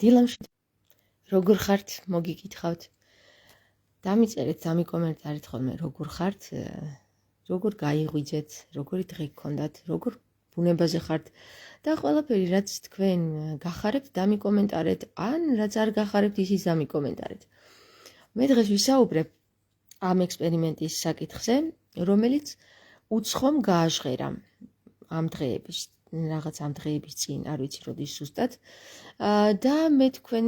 დილამში როგორ ხართ მოგიკითხავთ დამიწერეთ დამიკომენტარით ხოლმე როგორ ხართ როგორ გაიღვიძეთ როგორი დღე გქონდათ როგორ ბუნებაზე ხართ და ყველაფერი რაც თქვენ გახარებთ დამიკომენტარეთ ან რაც არ გახარებთ ისიც დამიკომენტარეთ მე დღეს ვისაუბრებ ამ ექსპერიმენტის საკითხზე რომელიც უცხომ გააჟღერა ამ დღეების რაღაც ამ დღეების წინ არ ვიცი როდის ზუსტად და მე თქვენ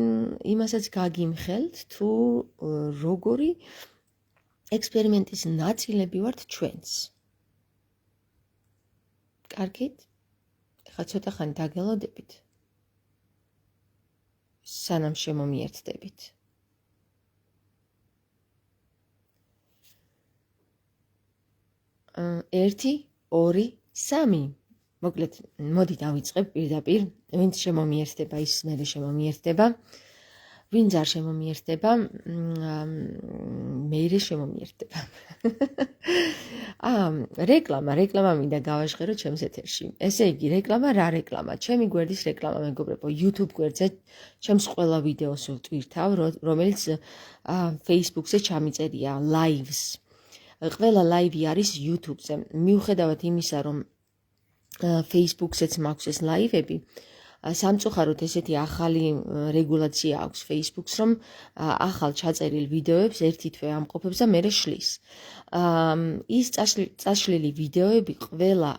იმასაც გაგიმხელთ თუ როგორი ექსპერიმენტის ნაწილები ვართ ჩვენც კარგით ხა ცოტა ხანი დაგელოდებით სანამ შემომიერთდებით ერთი ორი სამი მოკლედ მოდი დავიწყებ პირდაპირ ვინც შემომიერთდება ის მერე შემომიერთდება ვინც არ შემომიერთდება მერე შემომიერთდება რეკლამა მინდა გავაჟღერო ჩემს ეთერში ესე იგი რეკლამა რა რეკლამა ჩემი გვერდის რეკლამა მეგობრებო YouTube გვერდზე ჩემს ყველა ვიდეოს ვტვირთავ რომელიც Facebook-ზე ჩამიწერია lives ყველა live არის YouTube-ზე მიუხედავად იმისა რომ Facebook-ზეც მაქვს ეს live-ები სამწუხაროდ ესეთი ახალი რეგულაცია აქვს Facebook-ს რომ ახალ ჩაწერილ ვიდეოებს ერთი თვე ამყოფებს და მერე შლის ის წაშლილი ვიდეოები ყველა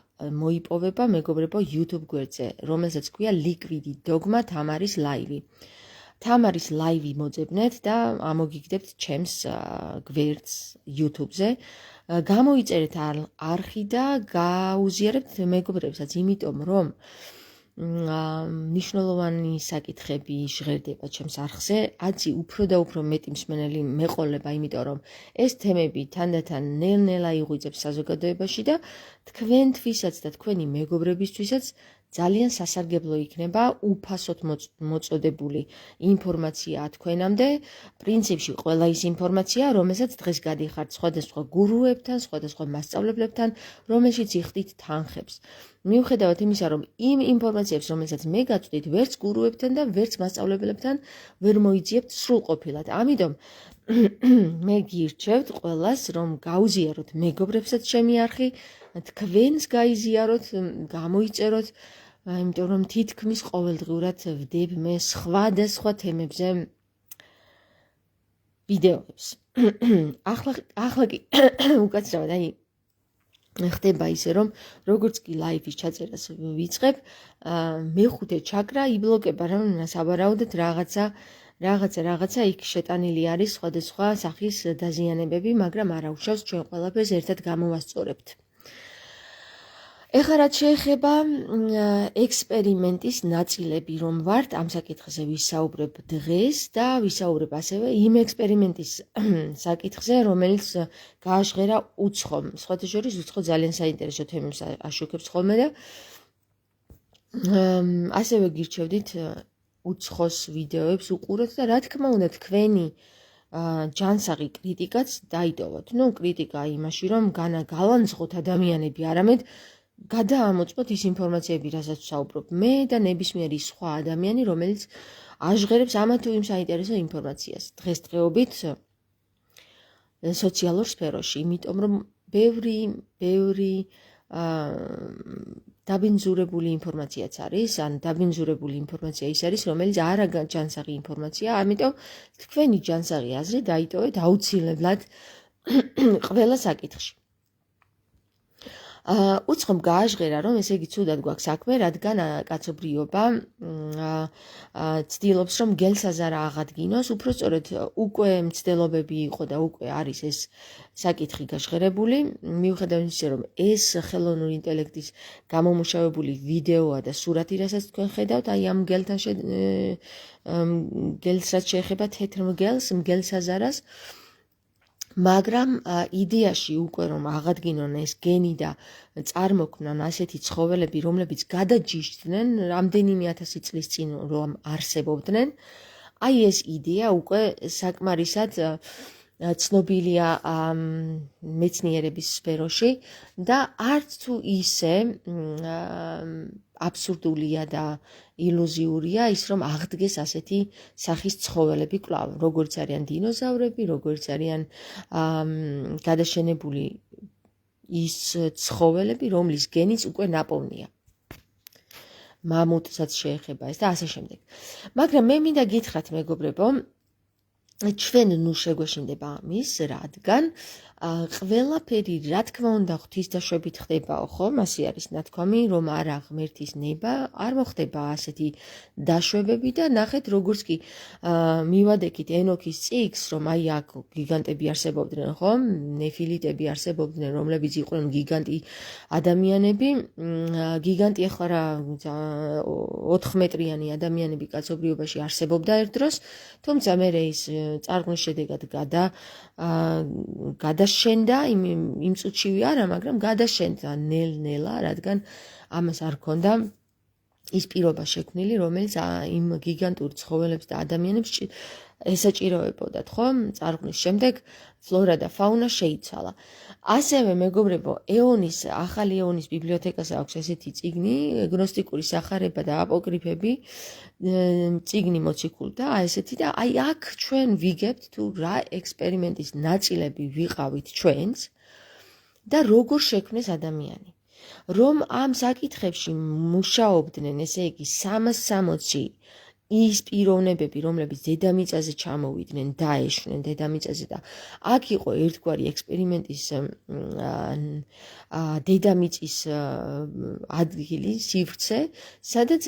მოიპოვება მეგობრებო YouTube გვერდზე რომელსაც ქვია Liquid Dogma თამარის live თამარის live მოძებნეთ და ამოგიგდებთ ჩემს გვერდს YouTube-ზე გამოიწერეთ არხი და გაუზიარებთ მეგობრებსაც იმიტომ რომ ნიშნულოვანი საკითხები ჟღერდება ჩემს არხზე აცი უფრო და უფრო მეტი მსმენელი მეყოლება იმიტომ რომ ეს თემები თანდათან ნელ-ნელა იღვიძებს საზოგადოებაში და თქვენთვისაც და თქვენი მეგობრებისთვისაც ძალიან სასარგებლო იქნება უფასოდ მოწოდებული ინფორმაცია თქვენამდე პრინციპში ყველა ის ინფორმაცია რომელსაც დღეს გადიხართ სხვადასხვა გურუებთან სხვადასხვა მასწავლებლებთან რომელშიც იხდით თანხებს მიუხედავად იმისა რომ იმ ინფორმაციებს რომელსაც მე გაწვდით ვერც გურუებთან და ვერც მასწავლებლებთან ვერ მოიძიებთ სრულყოფილად ამიტომ მე გირჩევთ ყველას რომ გაუზიაროთ მეგობრებსაც ჩემი არხი თქვენს გაიზიაროთ გამოიწეროთ იმიტომ რომ თითქმის ყოველდღიურად ვდებ მე სხვადასხვა თემებზე ვიდეოებს ახლა კი უკაცრავად აი ხდება ისე რომ როგორც კი ლაივის ჩაწერას ვიწყებ მეხუთე ჩაკრა იბლოკება რომ საბარაუდოდ რაღაცა იქ შეტანილი არის სხვადასხვა სახის დაზიანებები მაგრამ არ აუშავს ჩვენ ყველაფერს ერთად გამოვასწორებთ ეხლა რაც შეეხება ექსპერიმენტის ნაწილები რომ ვართ ამ საკითხზე ვისაუბრებ დღეს და ვისაუბრებ ასევე იმ ექსპერიმენტის საკითხზე რომელიც გააჟღერა უცხომ სხვათა შორის უცხო ძალიან საინტერესო თემებს აშუქებს ხოლმე და ასევე გირჩევდით უცხოს ვიდეოებს უყუროთ და რა თქმა უნდა თქვენი ჯანსაღი კრიტიკაც დაიდოვოთ ნუ კრიტიკა იმაში რომ გავანძღოთ ადამიანები არამედ გადაამოწმოთ ის ინფორმაციები რასაც ვსაუბრობ მე და ნებისმიერი სხვა ადამიანი რომელიც აჟღერებს ამა თუ იმ საინტერესო ინფორმაციას დღესდღეობით სოციალურ სფეროში იმიტომ რომ ბევრი დაბინძურებული ინფორმაციაც არის ან დაბინძურებული ინფორმაცია ის არის რომელიც არა ჯანსაღი ინფორმაცია ამიტომ თქვენი ჯანსაღი აზრი დაიტოვეთ აუცილებლად ყველა საკითხში უცხომ გააჟღერა რომ ესე იგი ცუდად გვაქვს საქმე რადგან კაცობრიობა ცდილობს რომ გელსაზარა აღადგინოს უпроსწორედ უკვე მცდელობები იყო და უკვე არის ეს საკითხი გაჟღერებული მიუხედავად იმისა რომ ეს ხელოვნური ინტელექტის გამომუშავებული ვიდეოა და სურათი რასაც თქვენ ხედავთ აი ამ გელს რაც შეეხება თეთრ მგელსაზარას მაგრამ იდეაში უკვე რომ აღადგინონ ეს გენი და წარმოქმნან ასეთი ცხოველები რომლებიც გადაჯიშდნენ რამდენიმე ათასი წლის წინ რომ არსებობდნენ აი ეს იდეა უკვე საკმარისად ცნობილია მეცნიერების სფეროში და არც თუ ისე აბსურდულია და ილუზიურია ის, რომ აღდგეს ასეთი სახის ცხოველები კვლავ, როგორც არიან დინოზავრები, როგორც არიან გადაშენებული ის ცხოველები, რომლის გენიც უკვე ნაპოვნია. მამუტსაც შეეხება ეს და ასე შემდეგ. მაგრამ მე მინდა გითხრათ, მეგობრებო, ჩვენ ნუ შეგვეშინდება ამის, რადგან ყველაფერი, რა თქმა უნდა, ღვთისდაშვებით ხდებაო, ხო? მასე არის ნათქვამი, რომ არა ღმერთის ნება, არ მოხდება ასეთი დაშვებები და ნახეთ, როგორც კი მივადექით ენოქის წიგნს, რომ აი აქ გიგანტები არსებობდნენ, ხო? ნეფილიტები არსებობდნენ, რომლებიც იყვნენ გიგანტი ადამიანები, გიგანტი ახლა რა 4 მეტრიანი ადამიანები კაცობრიობაში არსებობდა ერთ დროს, თუმცა მე ის წარღვნის შედეგად გადაშენდა იმ წუთშივე არა, მაგრამ გადაშენდა ნელ-ნელა, რადგან ამას არ ქონდა ის პირობა შექმნილი, რომელიც იმ გიგანტურ ცხოველებს და ადამიანებს ესაჭიროებოდათ, ხო? წარღვნის შემდეგ ფლორა და ფაუნა შეიცვალა. ასევე მეგობრებო, ახალი ეონის ბიბლიოთეკას აქვს ესეთი წიგნი, გნოსტიკური სახარება და აპოკრიფები, წიგნი მოციქული და ესეთი და აი აქ ჩვენ ვიგებთ თუ რა ექსპერიმენტის ნაწილები ვიყავით ჩვენც და როგორ შექმნეს ადამიანი. რომ ამ საკითხებში მუშაობდნენ, ესე იგი 360 ის პიროვნებები, რომლებიც დედამიწაზე ჩამოვიდნენ, დაეშვნენ დედამიწაზე და აქ იყო ერთგვარი ექსპერიმენტის დედამიწის ადგილი, სივრცე, სადაც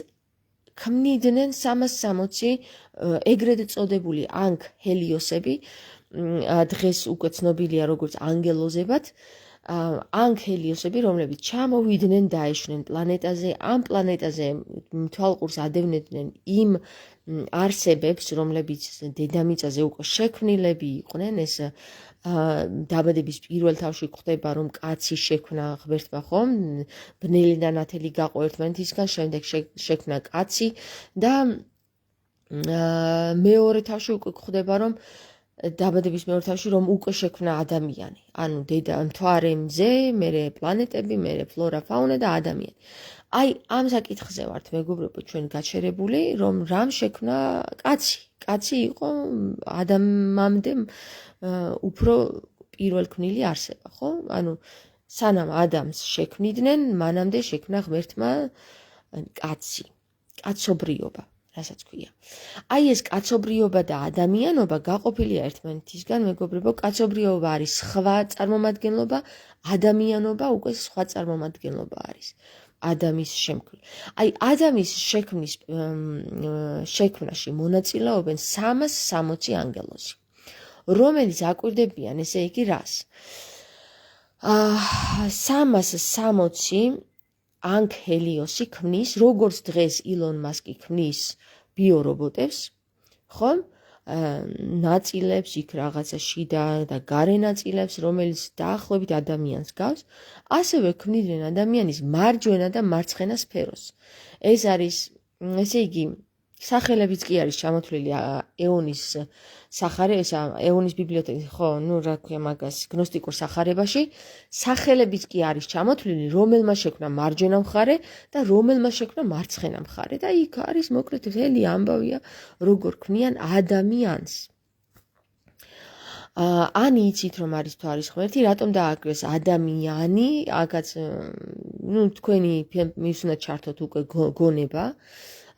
ქმნიდნენ 360 ეგრეთ წოდებული ანქჰელიოსები, დღეს უკვე ცნობილია როგორც ანგელოზებად, ანქჰელიოსები, რომლებიც ჩამოვიდნენ, დაეშვნენ პლანეტაზე, ამ პლანეტაზე თვალყურს ადევნებდნენ იმ არსებებს, რომლებიც დედამიწაზე უკვე შექმნილები იყვნენ, ეს დაბადების პირველ თავში გვხდება, რომ კაცი შექმნა ღმერთმა, ხო? ბნელი და ნათელი გაყო ერთმანეთისგან, შემდეგ შექმნა კაცი და მეორე თავში უკვე გვხდება, რომ დაბადების მეორე თავში რომ უკვე შექმნა ადამიანი. ანუ მთვარე მზე, მერე პლანეტები, მერე ფლორა, ფაუნა და ადამიანი. აი, ამ საკითხზე ვართ, მეგობრებო, ჩვენ გაჩერებული, რომ რამ შექმნა კაცი. კაცი იყო ადამიანამდე უფრო პირველქმნილი არსება, ხო? ანუ სანამ ადამიანს შექმნიდნენ, მანამდე შექმნა ღმერთმა კაცი, კაცობრიობა. რასაც ქვია. აი ეს კაცობრიობა და ადამიანობა გაყოფილია ერთმანეთისგან, მეგობრებო, კაცობრიობა არის სხვა წარმომადგენლობა, ადამიანობა უკვე სხვა წარმომადგენლობა არის. ადამის შემქმნელი. აი ადამის შექმნაში მონაწილეობენ 360 ანგელოზი, რომელიც აკვირდებიან, ესე იგი რას? 360 ანქჰელიოსი ქმნის, როგორც დღეს ილონ მასკი ქმნის ბიორობოტებს, ხო? ნაწილებს, იქ რაღაცა შიდა და გარე ნაწილებს, რომელიც დაახლოებით ადამიანს გავს, ასევე ქმნიდნენ ადამიანის მარჯვენა და მარცხენა სფეროს. ეს არის, ესე იგი, სახელებიც კი არის ჩამოთვლილი ეონის ეონის ბიბლიოთეკაში, ხო, ნუ რა ქვია მაგას, გნოსტიკურ სახარებაში, სახელებიც კი არის ჩამოთვლილი, რომელმა შექმნა მარჯვენა მხარე და რომელმა შექმნა მარცხენა მხარე და იქ არის მოკლედ მთელი ამბავია, როგორ ქმნიან ადამიანს. ან იცით რომ არის თვარის ღმერთი, რატომ დააკრეს ადამიანი, აქაც ნუ თქვენი მის უნდა ჩართოთ უკვე გონება,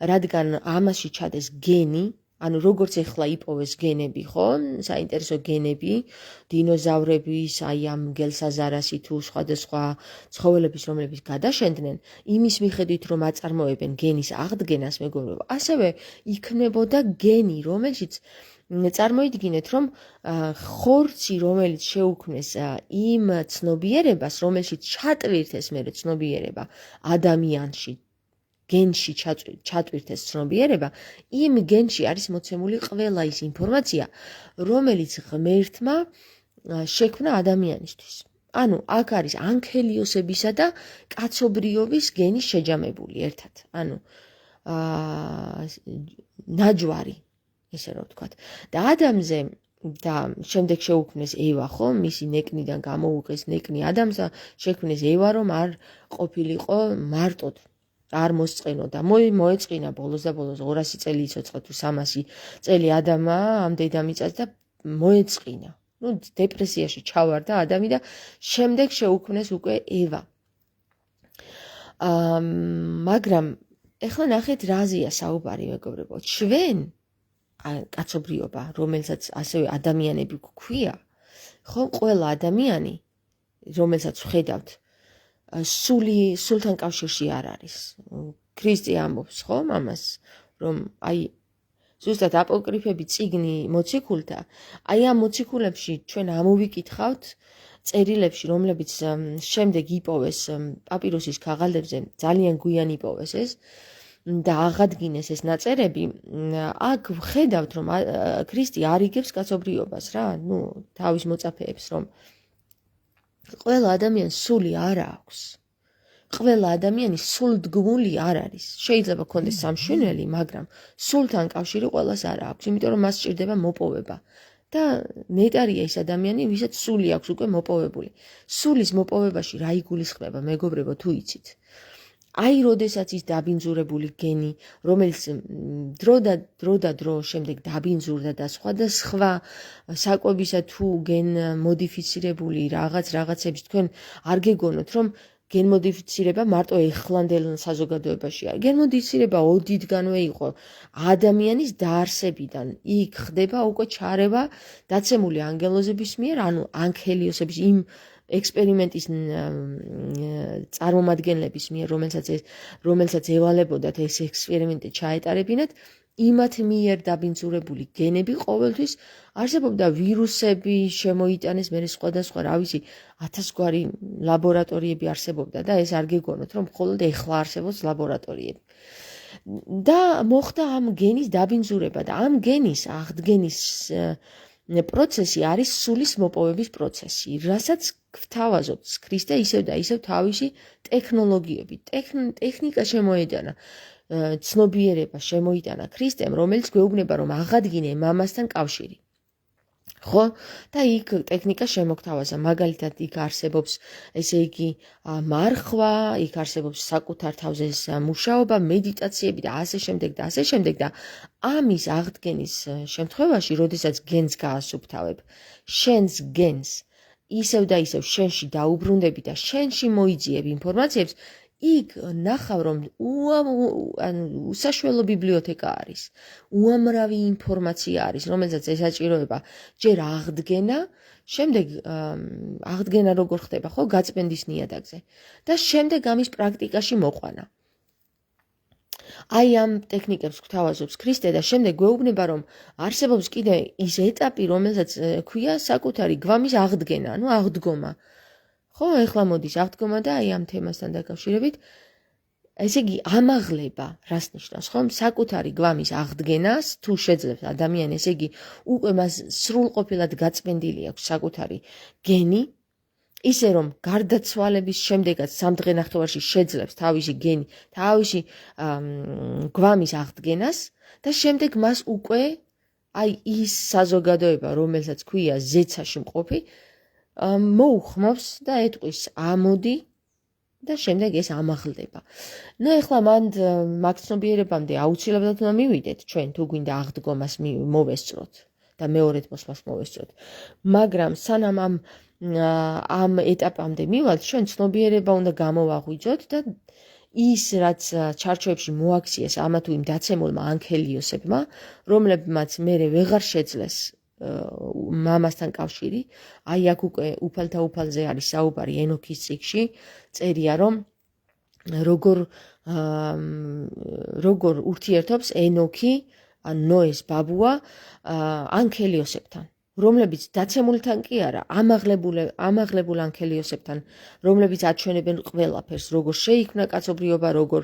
რადგან ამაში ჩადეს გენი, ანუ როგორც ეხლა იპოვეს გენები, ხო? საინტერესო გენები, დინოზავრების, აი ამ გელსაზარასი თუ სხვადასხვა ცხოველების, რომლებიც გადაშენდნენ, იმის მიხედვით რომ აწარმოებენ გენის აღდგენას, მეგობრებო, ასევე იქნებოდა გენი, რომელშიც წარმოიდგინეთ, რომ ხორცი, რომელიც შეუქმნეს იმ ცნობიერებას, რომელშიც ჩატვირთეს მერე ცნობიერება ადამიანში, გენში ჩატვირთეს ცნობიერება, იმ გენში არის მოცემული ყველა ის ინფორმაცია, რომელიც ღმერთმა შექმნა ადამიანისთვის. ანუ აქ არის ანქჰელიოსებისა და კაცობრიობის გენი შეჯამებული ერთად. ანუ ნაჯვარი, ესე რომ ვთქვათ. და ადამიანზე და შემდეგ შეუქმნეს ევა, ხო? მისი ნეკნიდან გამოუყეს ნეკნი ადამიანს და შექმნეს ევა, რომ არ ყოფილიყო მარტოდ არ მოსწყენოდა. მოეწყინა ბოლოს და ბოლოს 200 წელი იცოცხლა თუ 300 წელი ადამა ამ დედამიწას და მოეწყინა. დეპრესიაში ჩავარდა ადამი და შემდეგ შეუქმნეს უკვე ევა. მაგრამ ეხლა ნახეთ რაზეა საუბარი მეგობრებო. ჩვენ კაცობრიობა, რომელსაც ასევე ადამიანები გვქვია, ხო, ყველა ადამიანი, რომელსაც ვხედავთ, სულთან კავშირში არ არის. ქრისტე ამბობს, ხო, ამას, რომ აი ზუსტად აპოკრიფები წიგნი მოციქულთა, აი ამ მოციქულებში ჩვენ ამოვიკითხავთ წერილებში, რომლებიც შემდეგ იპოვეს პაპირუსის ქაღალდებზე, ძალიან გვიან იპოვეს ეს და აღადგინეს ეს ნაწერები, აქ ვხედავთ, რომ ქრისტე არ იგებს კაცობრიობას რა, თავის მოწაფეებს, რომ ყველა ადამიანს სული არ აქვს. ყველა ადამიანი სულდგმული არ არის. შეიძლება ქონდეს სამშვენელი, მაგრამ სულთან კავშირი ყველას არ აქვს, იმიტომ რომ მას სჭირდება მოპოვება. და ნეტარია ის ადამიანი, ვისაც სული აქვს უკვე მოპოვებული. სულის მოპოვებაში რა იგულისხმება, მეგობრებო, თუ იცით? აი, როდესაც ის დაბინძურებული გენი, რომელიც დრო და დრო შემდეგ დაბინძურდა და სხვა საკვებისა თუ გენ მოდიფიცირებული რაღაცების თქვენ არ გეგონოთ, რომ გენმოდიფიცირება მარტო ეხლანდელ საზოგადოებაში არის. გენმოდიფიცირება ოდითგანვე იყო ადამიანის დაარსებიდან. იქ ხდება უკვე ჩარევა დაცემული ანგელოზების მიერ, ანუ ანქელიოსების იმ ექსპერიმენტის წარმომადგენლების მიერ, რომელსაც ევალებოდათ ეს ექსპერიმენტი ჩაეტარებინათ, იმათ მიერ დაბინძურებული გენები ყოველთვის არსებობდა ვირუსები შემოიტანეს, მე სხვადასხვა რავისი 1000 გვარი ლაბორატორიები არსებობდა და ეს არ გეგონოთ, რომ მხოლოდ ეხლა არსებობს ლაბორატორიები. და მოხდა ამ გენის დაბინძურება და ამ გენის აღდგენის პროცესი არის სულის მოპოვების პროცესი, რასაც გვთავაზობთ ქრისტე ისევ და ისევ თავისი ტექნოლოგიებით. ტექნიკა შემოედანა, ცნობიერება შემოიტანა ქრისტემ, რომელიც გვეუბნება, რომ აღადგინე მამასთან კავშირი. ხო? და იქ ტექნიკა შემოგთავაზა. მაგალითად, იქ არსებობს, ესე იგი, მარხვა, იქ არსებობს საკუთარ თავზე მუშაობა, მედიტაციები და ასე შემდეგ და ასე შემდეგ და ამის აღდგენის შემთხვევაში, როდესაც გენს გაასუფთავებ, შენს გენს ისევ და ისევ შენში დაუბრუნდები და შენში მოიძიებ ინფორმაციებს, იქ ნახავ, რომ უსაშველო ბიბლიოთეკა არის, უამრავი ინფორმაცია არის, რომელსაც ესაჭიროება ჯერ აღდგენა, შემდეგ აღდგენა როგორ ხდება, ხო, გაწმენდის ნიადაგზე და შემდეგ ამის პრაქტიკაში მოყვანა. აი ამ ტექნიკებს გვთავაზობს ქრისტე და შემდეგ გვეუბნება, რომ არსებობს კიდე ის ეტაპი, რომელსაც ქვია საკუთარი გვამის აღდგენა, ანუ აღდგომა. ხო, ეხლა მოდის აღდგომა და აი ამ თემასთან დაკავშირებით, ესე იგი ამაღლება, რას ნიშნავს, ხომ? საკუთარი გვამის აღდგენას, თუ შეძლებს ადამიანი, ესე იგი უკვე მას სრულყოფილად გაწმენდილი აქვს საკუთარი გენი, ისე რომ გარდაცვალების შემდეგაც სამდღე ნახევარში შეძლებს თავისი გენი, თავისი გვამის აღდგენას და შემდეგ მას უკვე აი ის საზოგადოება, რომელსაც ქვია ზეცაში მყოფი, მოუხმობს და ეტყვის ამოდი და შემდეგ ეს ამაღლდება. ეხლა მაგ ცნობიერებამდე აუცილებლად უნდა მივიდეთ ჩვენ, თუ გვინდა აღდგომას მოვესწროთ და მეორედ მოსვლას მოვესწროთ. მაგრამ სანამ ამ ეტაპამდე მივალთ, ჩვენ ცნობიერება უნდა გამოვაღვიძოთ და ის, რაც ჩარჩოებში მოაქციეს ამა თუ იმ დაცემულმა ანქელიოსებმა, რომლებმაც მერე ვეღარ შეძლეს მამასთან კავშირი, აი აქ უკვე უფალთა უფალზე არის საუბარი ენოქის წიგნში, წერია, რომ როგორ ურთიერთობს ენოქი, ნოეს ბაბუა ანქელიოსებთან, რომლებიც დაცემულთან კი არა, ამაღლებულ ანქელიოსებთან, რომლებიც აჩვენებენ ყველაფერს, როგორ შეიქმნა კაცობრიობა, როგორ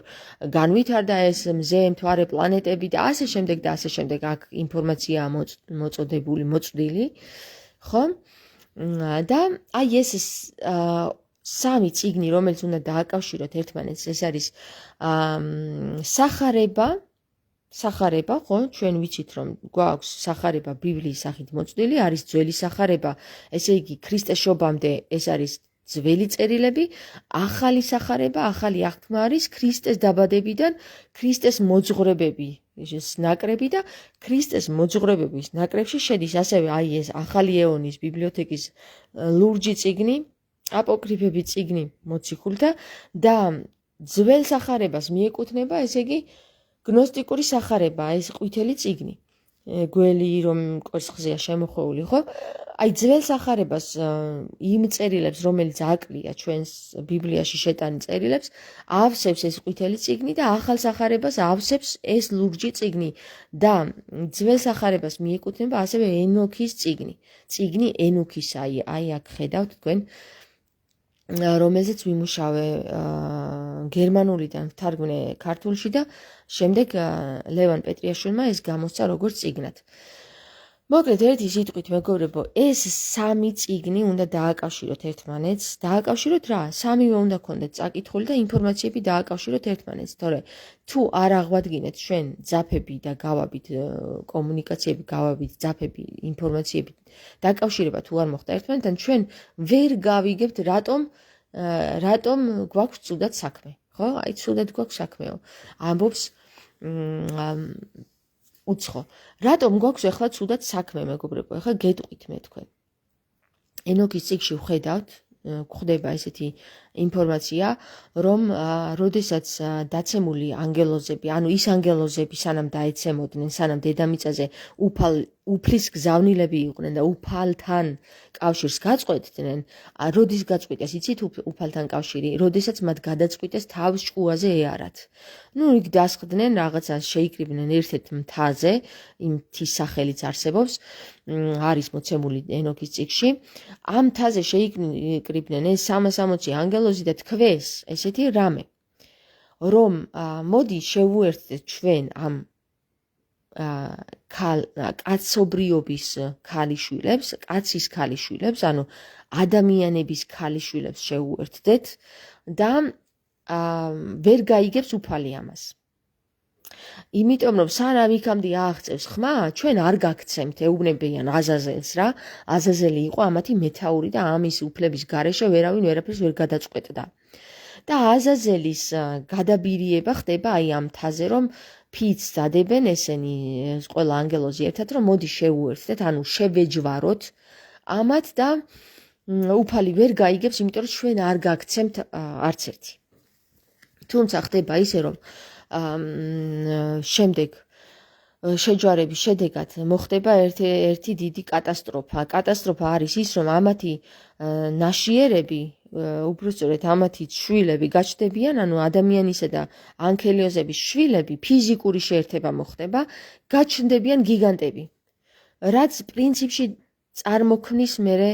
განვითარდა ეს მზე, მთვარე, პლანეტები და ასე შემდეგ და ასე შემდეგ. აქ ინფორმაციაა მოწოდებული, ხო? და აი ეს სამი წიგნი, რომელიც უნდა დააკავშიროთ ერთმანეთს, ეს არის სახარება, ხო, ჩვენ ვიცით, რომ გვაქვს სახარება ბიბლიის სახით მოწოდილი, არის ძველი სახარება, ესე იგი ქრისტეს შობამდე ეს არის ძველი წერილები, ახალი სახარება, ახალი აღთქმა არის ქრისტეს დაბადებიდან, ქრისტეს მოძღვრებები ნაკრები და ქრისტეს მოძღვრებების ნაკრებში შედის ასევე აი ეს ახალი ეონის ბიბლიოთეკის ლურჯი წიგნი, აპოკრიფები წიგნი მოციქულთა და ძველ სახარებას მიეკუთვნება, ესე იგი გნოსტიკური სახარება, ეს ყვითელი წიგნი. გველი რომ კვერცხზეა შემოხვეული, ხო? აი ძველ სახარებას იმ წერილებს, რომელიც აკლია ჩვენს ბიბლიაში შეტანილ წერილებს, ავსებს ეს ყვითელი წიგნი და ახალ სახარებას ავსებს ეს ლურჯი წიგნი და ძველ სახარებას მიეკუთვნება ასევე ენოქის წიგნი. წიგნი ენოქის, აი აქ ხედავთ თქვენ, რომელზეც ვიმუშავე გერმანულიდან ვთარგმნე ქართულში და შემდეგ ლევან პეტრიაშვილმა ეს გამოსცა როგორც წიგნად. მოკლედ ერთი სიტყვით მეგობრებო, ეს სამი წიგნი უნდა დააკავშიროთ ერთმანეთს. დააკავშიროთ რა? სამივე უნდა გქონდეთ წაკითხული და ინფორმაციები დააკავშიროთ ერთმანეთს. თორე თუ არ აღვადგინეთ ჩვენ ძაფები და გავაბით კომუნიკაციები, გავაბით ძაფები, ინფორმაციები დაკავშირება თუ არ მოხდა ერთმანეთთან, ჩვენ ვერ გავიგებთ რატომ გვაქვს ცუდად საქმე, ხო? აი ცუდად გვაქვს საქმეო. ამბობს უცხო. რატომ გვაქვს ახლა ცუდად საქმე, მეგობრებო? ახლა გეტყვით მე თქვენ. ენოქის წიგნში ვხედავთ, გვხვდება ესეთი ინფორმაცია, რომ როდესაც დაცემული ანგელოზები, ანუ ის ანგელოზები სანამ დაეცემოდნენ, სანამ დედამიწაზე უფლის გზავნილები იყვნენ და უფალთან კავშირს გაწყვეტდნენ, როდის გაწყვიტეს, იცით უფალთან კავშირი, როდესაც მათ გადაწყვიტეს თავს ჭკუაზე ეარათ. იქ დასხდნენ რაღაცა, შეიკრიბნენ ერთ-ერთ მთაზე, იმ მთის სახელიც არსებობს, არის მოცემული ენოქის წიგნში. ამ მთაზე შეიკრიბნენ ეს 360 ანგელოზი და თქვეს ესეთი რამე, რომ მოდი შევუერთდეთ ჩვენ ამ კაცობრიობის ქალიშვილებს, კაცის ქალიშვილებს, ანუ ადამიანების ქალიშვილებს შევუერთდეთ და ვერ გაიგებს უფალი ამას. იმიტომ რომ სანამ იქამდე აღწევს ხმა, ჩვენ არ გაგცემთ, ეუბნებიან აზაზელს რა. აზაზელი იყო ამათი მეთაური და ამის უფლების გარეშე ვერავინ ვერაფერს ვერ გადაწყვეტდა. და აზაზელის გადაბირიება ხდება აი ამ მთაზე, რომ ფიცს დადებენ ესენი ყველა ანგელოზი ერთად, რომ მოდი შევუერთდეთ, ანუ შევეჯვაროთ ამათ და უფალი ვერ გაიგებს, იმიტომ რომ ჩვენ არ გაგცემთ არც ერთი. თუმცა ხდება ისე, რომ შემდეგ შეჯვარების შედეგად მოხდება ერთი დიდი კატასტროფა. კატასტროფა არის ის, რომ ამათი ნაშიერები, უბრალოდ ამათი შვილები გაჩნდებიან, ანუ ადამიანისა და ანქელიოზების შვილები, ფიზიკური შეერთება მოხდება, გაჩნდებიან გიგანტები. რაც პრინციპში წარმოქმნის მერე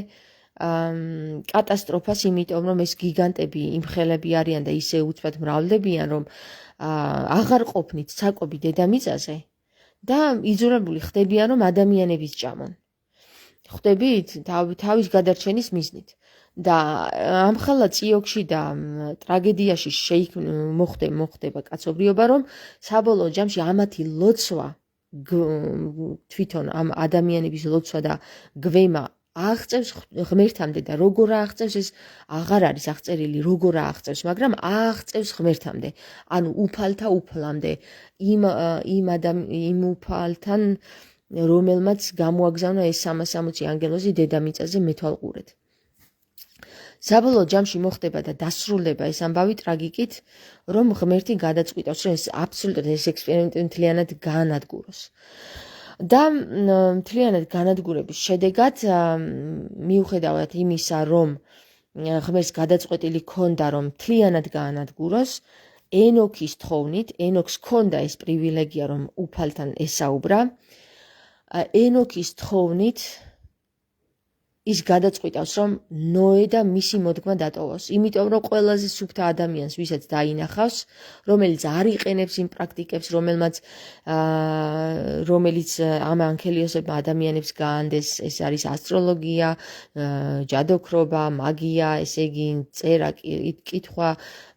კატასტროფას, იმიტომ რომ ეს გიგანტები იმხელები არიან და ისე უცბად მრავლდებიან, რომ აღარ ყოფნით საკვები დედამიწაზე და იძულებული ხდებიან, რომ ადამიანების ჭამონ. ხვდებით? თავის გადარჩენის მიზნით. და ამხელა წიოგში და ტრაგედიაში მოხდება კაცობრიობა, რომ საბოლოო ჯამში ამათი ლოცვა, თვითონ ამ ადამიანების ლოცვა და გვემა აღწევს ღმერთამდე და როგორ აღწევს ეს აღარ არის აღწერილი, როგორ აღწევს, მაგრამ აღწევს ღმერთამდე, ანუ უფალთა უფლამდე, იმ უფალთან, რომელმაც გამოაგზავნა ეს 360 ანგელოზი დედამიწაზე მეთვალყურედ. საბოლოო ჯამში მოხდება და დასრულდება ეს ამბავი ტრაგიკით, რომ ღმერთი გადაწყვიტავს, რომ ეს აბსოლუტურად ეს ექსპერიმენტი მთლიანად გაანადგუროს. და მთლიანად განადგურების შედეგად მიუხედავად იმისა, რომ ღმერთს გადაწყვეტილი ჰქონდა, რომ მთლიანად გაანადგუროს, ენოქის თხოვნით, ენოქს ჰქონდა ეს პრივილეგია, რომ უფალთან ესაუბრა, ენოქის თხოვნით ის გადაწყვიტავს, რომ ნოე და მისი მოდგმა დატოვოს. იმიტომ რომ ყველაზე სუფთა ადამიანს, ვისაც დაინახავს, რომელიც არ იყენებს იმ პრაქტიკებს, რომელიც ამ ანქელიოსებმა ადამიანებს გაანდეს, ეს არის ასტროლოგია, ჯადოქრობა, მაგია, ესე იგი წერა, კითხვა,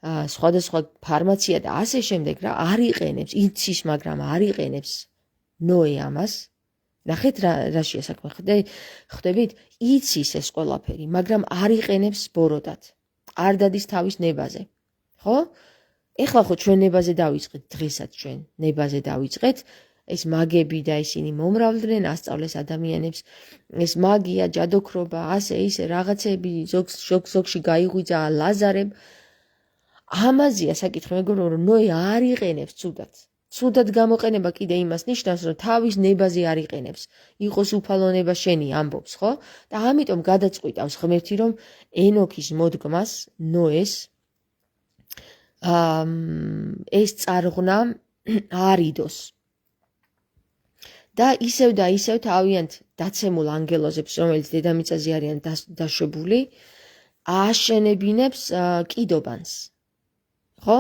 სხვადასხვა ფარმაცია და ასე შემდეგ რა, არ იყენებს, იცის, მაგრამ არ იყენებს ნოე ამას. ნახეთ რაშია საქმე. ხვდებით, იცის ეს ყველაფერი, მაგრამ არ იყენებს ბოროდად. არ დადის თავის ნებაზე. ხო? ეხლა ხო ჩვენ ნებაზე დავიწყეთ, დღესაც ჩვენ ნებაზე დავიწყეთ. ეს მაგები და ისინი მომრავლდნენ, ასწავლეს ადამიანებს ეს მაგია, ჯადოქრობა, ასე ისე რაღაცები ზოგში გაიღვიძა ლაზარებ. ამაზეა საკითხი, მეგობრებო, რომ ნოე არ იყენებს ცუდად. ცუდად გამოყენება კიდე იმას ნიშნავს, რომ თავის ნებაზე არ იყენებს. იყოს უფალო ნება შენი ამბობს, ხო? და ამიტომ გადაწყვიტავს ღმერთი, რომ ენოქის მოდგმას, ნოეს ეს წარღვნა არ იდოს. და ისევ თავიანთ დაცემულ ანგელოზებს, რომელიც დედამიწაზე არიან დაშვებული, ააშენებინებს კიდობანს. ხო?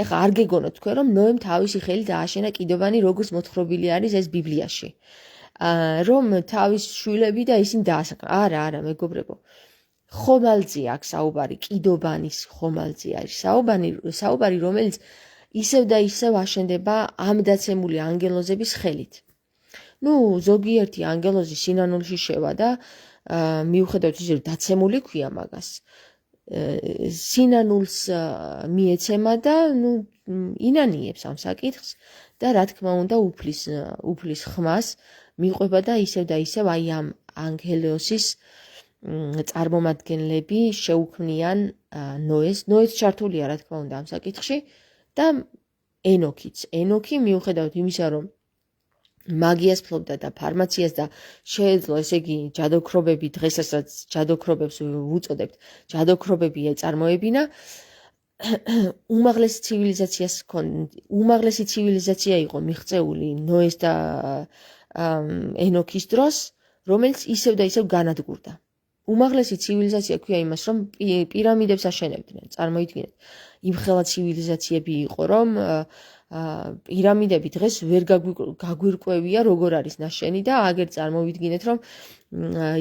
ეხლა არ გეგონოთ თქვენ, რომ ნოემ თავისი ხელით ააშენა კიდობანი, როგორც მოთხრობილი არის ეს ბიბლიაში. რომ თავის შვილები და ისინი დაასახა. არა, მეგობრებო. ხომალძე აქ საუბარი, კიდობანის ხომალძე არის საუბარი, რომელიც ისევ აშენდება ამ დაცემული ანგელოზების ხელით. ზოგიერთი ანგელოზი სინანულში შევა და მიუხედავად ისე რომ დაცემული ქვია მაგას. სინანულს მიეცემა და ინანიებს ამ საკითხს და რა თქმა უნდა უფლის ხმას მიყვება და ისევ აი ამ ანგელოზის წარმომადგენლები შეუქმნიან ნოეს ჩართულია რა თქმა უნდა ამ საკითხში და ენოქი მიუხედავად იმისა რომ მაგიას ფლობდა და ფარმაციას და შეეძლო ესე იგი ჯადოქრობები დღესაც ჯადოქრობებს ვუწოდებთ ჯადოქრობები ეწარმოებინა უმაღლესი ცივილიზაცია იყო მიღწეული ნოეს და ენოქის დროს რომელიც ისევ განადგურდა უმაღლესი ცივილიზაცია ქვია იმას რომ პირამიდებს აშენებდნენ წარმოიდგინეთ იმხელა ცივილიზაციები იყო რომ პირამიდები დღეს ვერ გაგვირკვევია როგორ არის ნაშენი და აგერ წარმოვიდგინეთ რომ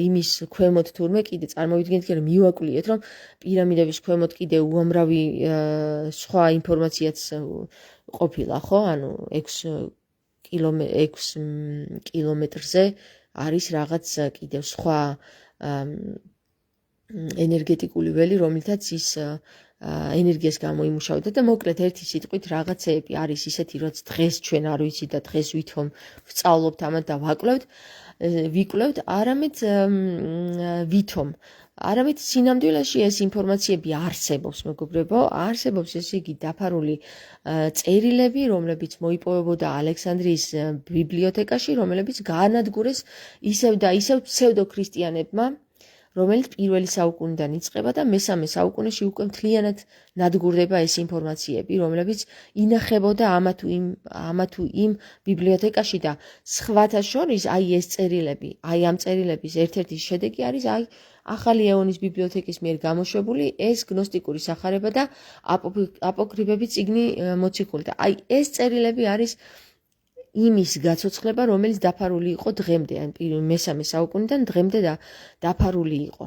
იმის ქვემოთ თურმე კიდე წარმოვიდგინეთ რომ მივაკვლიეთ რომ პირამიდების ქვემოთ კიდე უამრავი სხვა ინფორმაციაც ყოფილა ხო ანუ 6 კილომეტრზე არის რაღაც კიდევ სხვა ენერგეტიკული ველი რომლითაც ის ენერგიას გამოიმუშავდა და მოკლედ ერთი სიტყვით რაღაცეები არის ისეთი რაც დღეს ჩვენ არ ვიცით და დღეს ვითომ ვსწავლობთ ამათ და ვიკვლევთ არამედ სინამდვილეში ეს ინფორმაციები არსებობს მეგობრებო არსებობს ესე იგი დაფარული წერილები რომლებიც მოიპოვებოდა ალექსანდრიის ბიბლიოთეკაში რომლებიც გაანადგურეს ისევ ფსევდოქრისტიანებმა რომელიც პირველი საუკუნიდან იწყება და მესამე საუკუნეში უკვე მთლიანად ნადგურდება ეს ინფორმაციები, რომლებიც ინახებოდა ამა თუ იმ ბიბლიოთეკაში და სხვათა შორის აი ეს წერილები, აი ამ წერილების ერთ-ერთი შედეგი არის აი ახალი ეონის ბიბლიოთეკის მიერ გამოშვებული ეს გნოსტიკური სახარება და აპოკრიფები წიგნი მოციქული და აი ეს წერილები არის იმის გაცოცხლება, რომელიც დაფარული იყო დღემდე, ან მესამე საუკუნიდან დღემდე დაფარული იყო.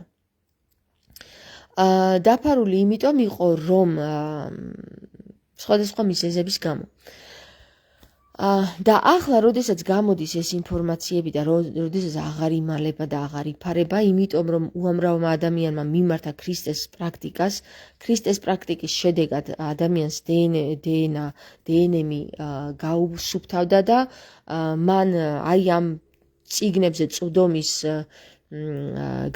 დაფარული იმიტომ იყო, რომ სხვადასხვა მიზეზების გამო. და ახლა, როდესაც გამოდის ეს ინფორმაციები და როდესაც აღარ იმალება და აღარ იფარება, იმიტომ რომ უამრავმა ადამიანმა მიმართა ქრისტეს პრაქტიკის შედეგად ადამიანს დნმ გაუსუფთავდა და მან აი ამ წიგნებზე წვდომის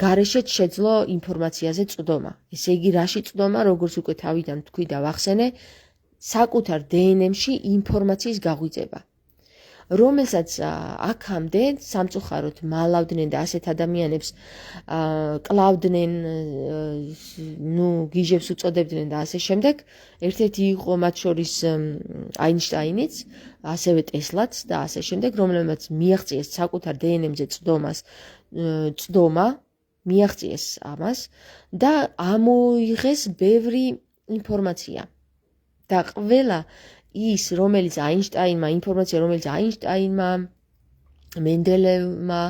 გარეშეც შეძლო ინფორმაციაზე წვდომა. ესე იგი, რაში წვდომა, როგორც უკვე თავიდან თქვი და ვახსენე, საკუთარ დნმ-ში ინფორმაციის გაღვიძება. რომელსაც აქამდე სამწუხაროდ მალავდნენ და ასეთ ადამიანებს კლავდნენ, გიჟებს უწოდებდნენ და ასე შემდეგ. ერთ-ერთი იყო მათ შორის აინშტაინიც, ასევე ტესლაც და ასე შემდეგ, რომელმაც მიაღწიეს საკუთარ დნმ-ზე წვდომა, მიაღწიეს ამას და ამოიღეს ბევრი ინფორმაცია. და ყველა ის, რომელიც აინშტაინმა, მენდელევმა,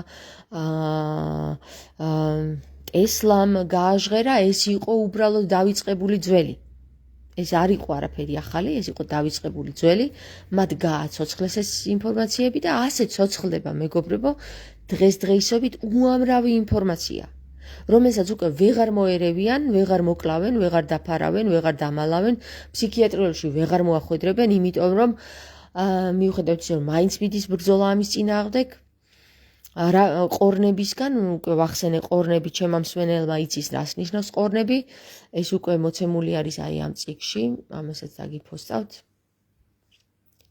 ტესლამ გააჟღერა, ეს იყო უბრალოდ დავიწყებული ძველი. ეს არ იყო არაფერი ახალი, ეს იყო დავიწყებული ძველი, მათ გააცოცხლეს ეს ინფორმაციები და ასე ცოცხლდება, მეგობრებო, დღესდღეობით უამრავი ინფორმაცია, რომელსაც უკვე ვეღარ მოერევიან, ვეღარ მოკლავენ, ვეღარ დაფარავენ, ვეღარ დამალავენ, ფსიქიატრიაში ვეღარ მოახვედრებენ, იმიტომ რომ მიუხედავად იმისა, რომ მაინც მიდის ბრძოლა ამის წინააღმდეგ, ყორნებისგან, უკვე ვახსენე ყორნები ჩემმა მსმენელმა იცის რას ნიშნავს ყორნები, ეს უკვე მოცემული არის აი ამ წიგნში, ამასაც დაგიფოსტავთ.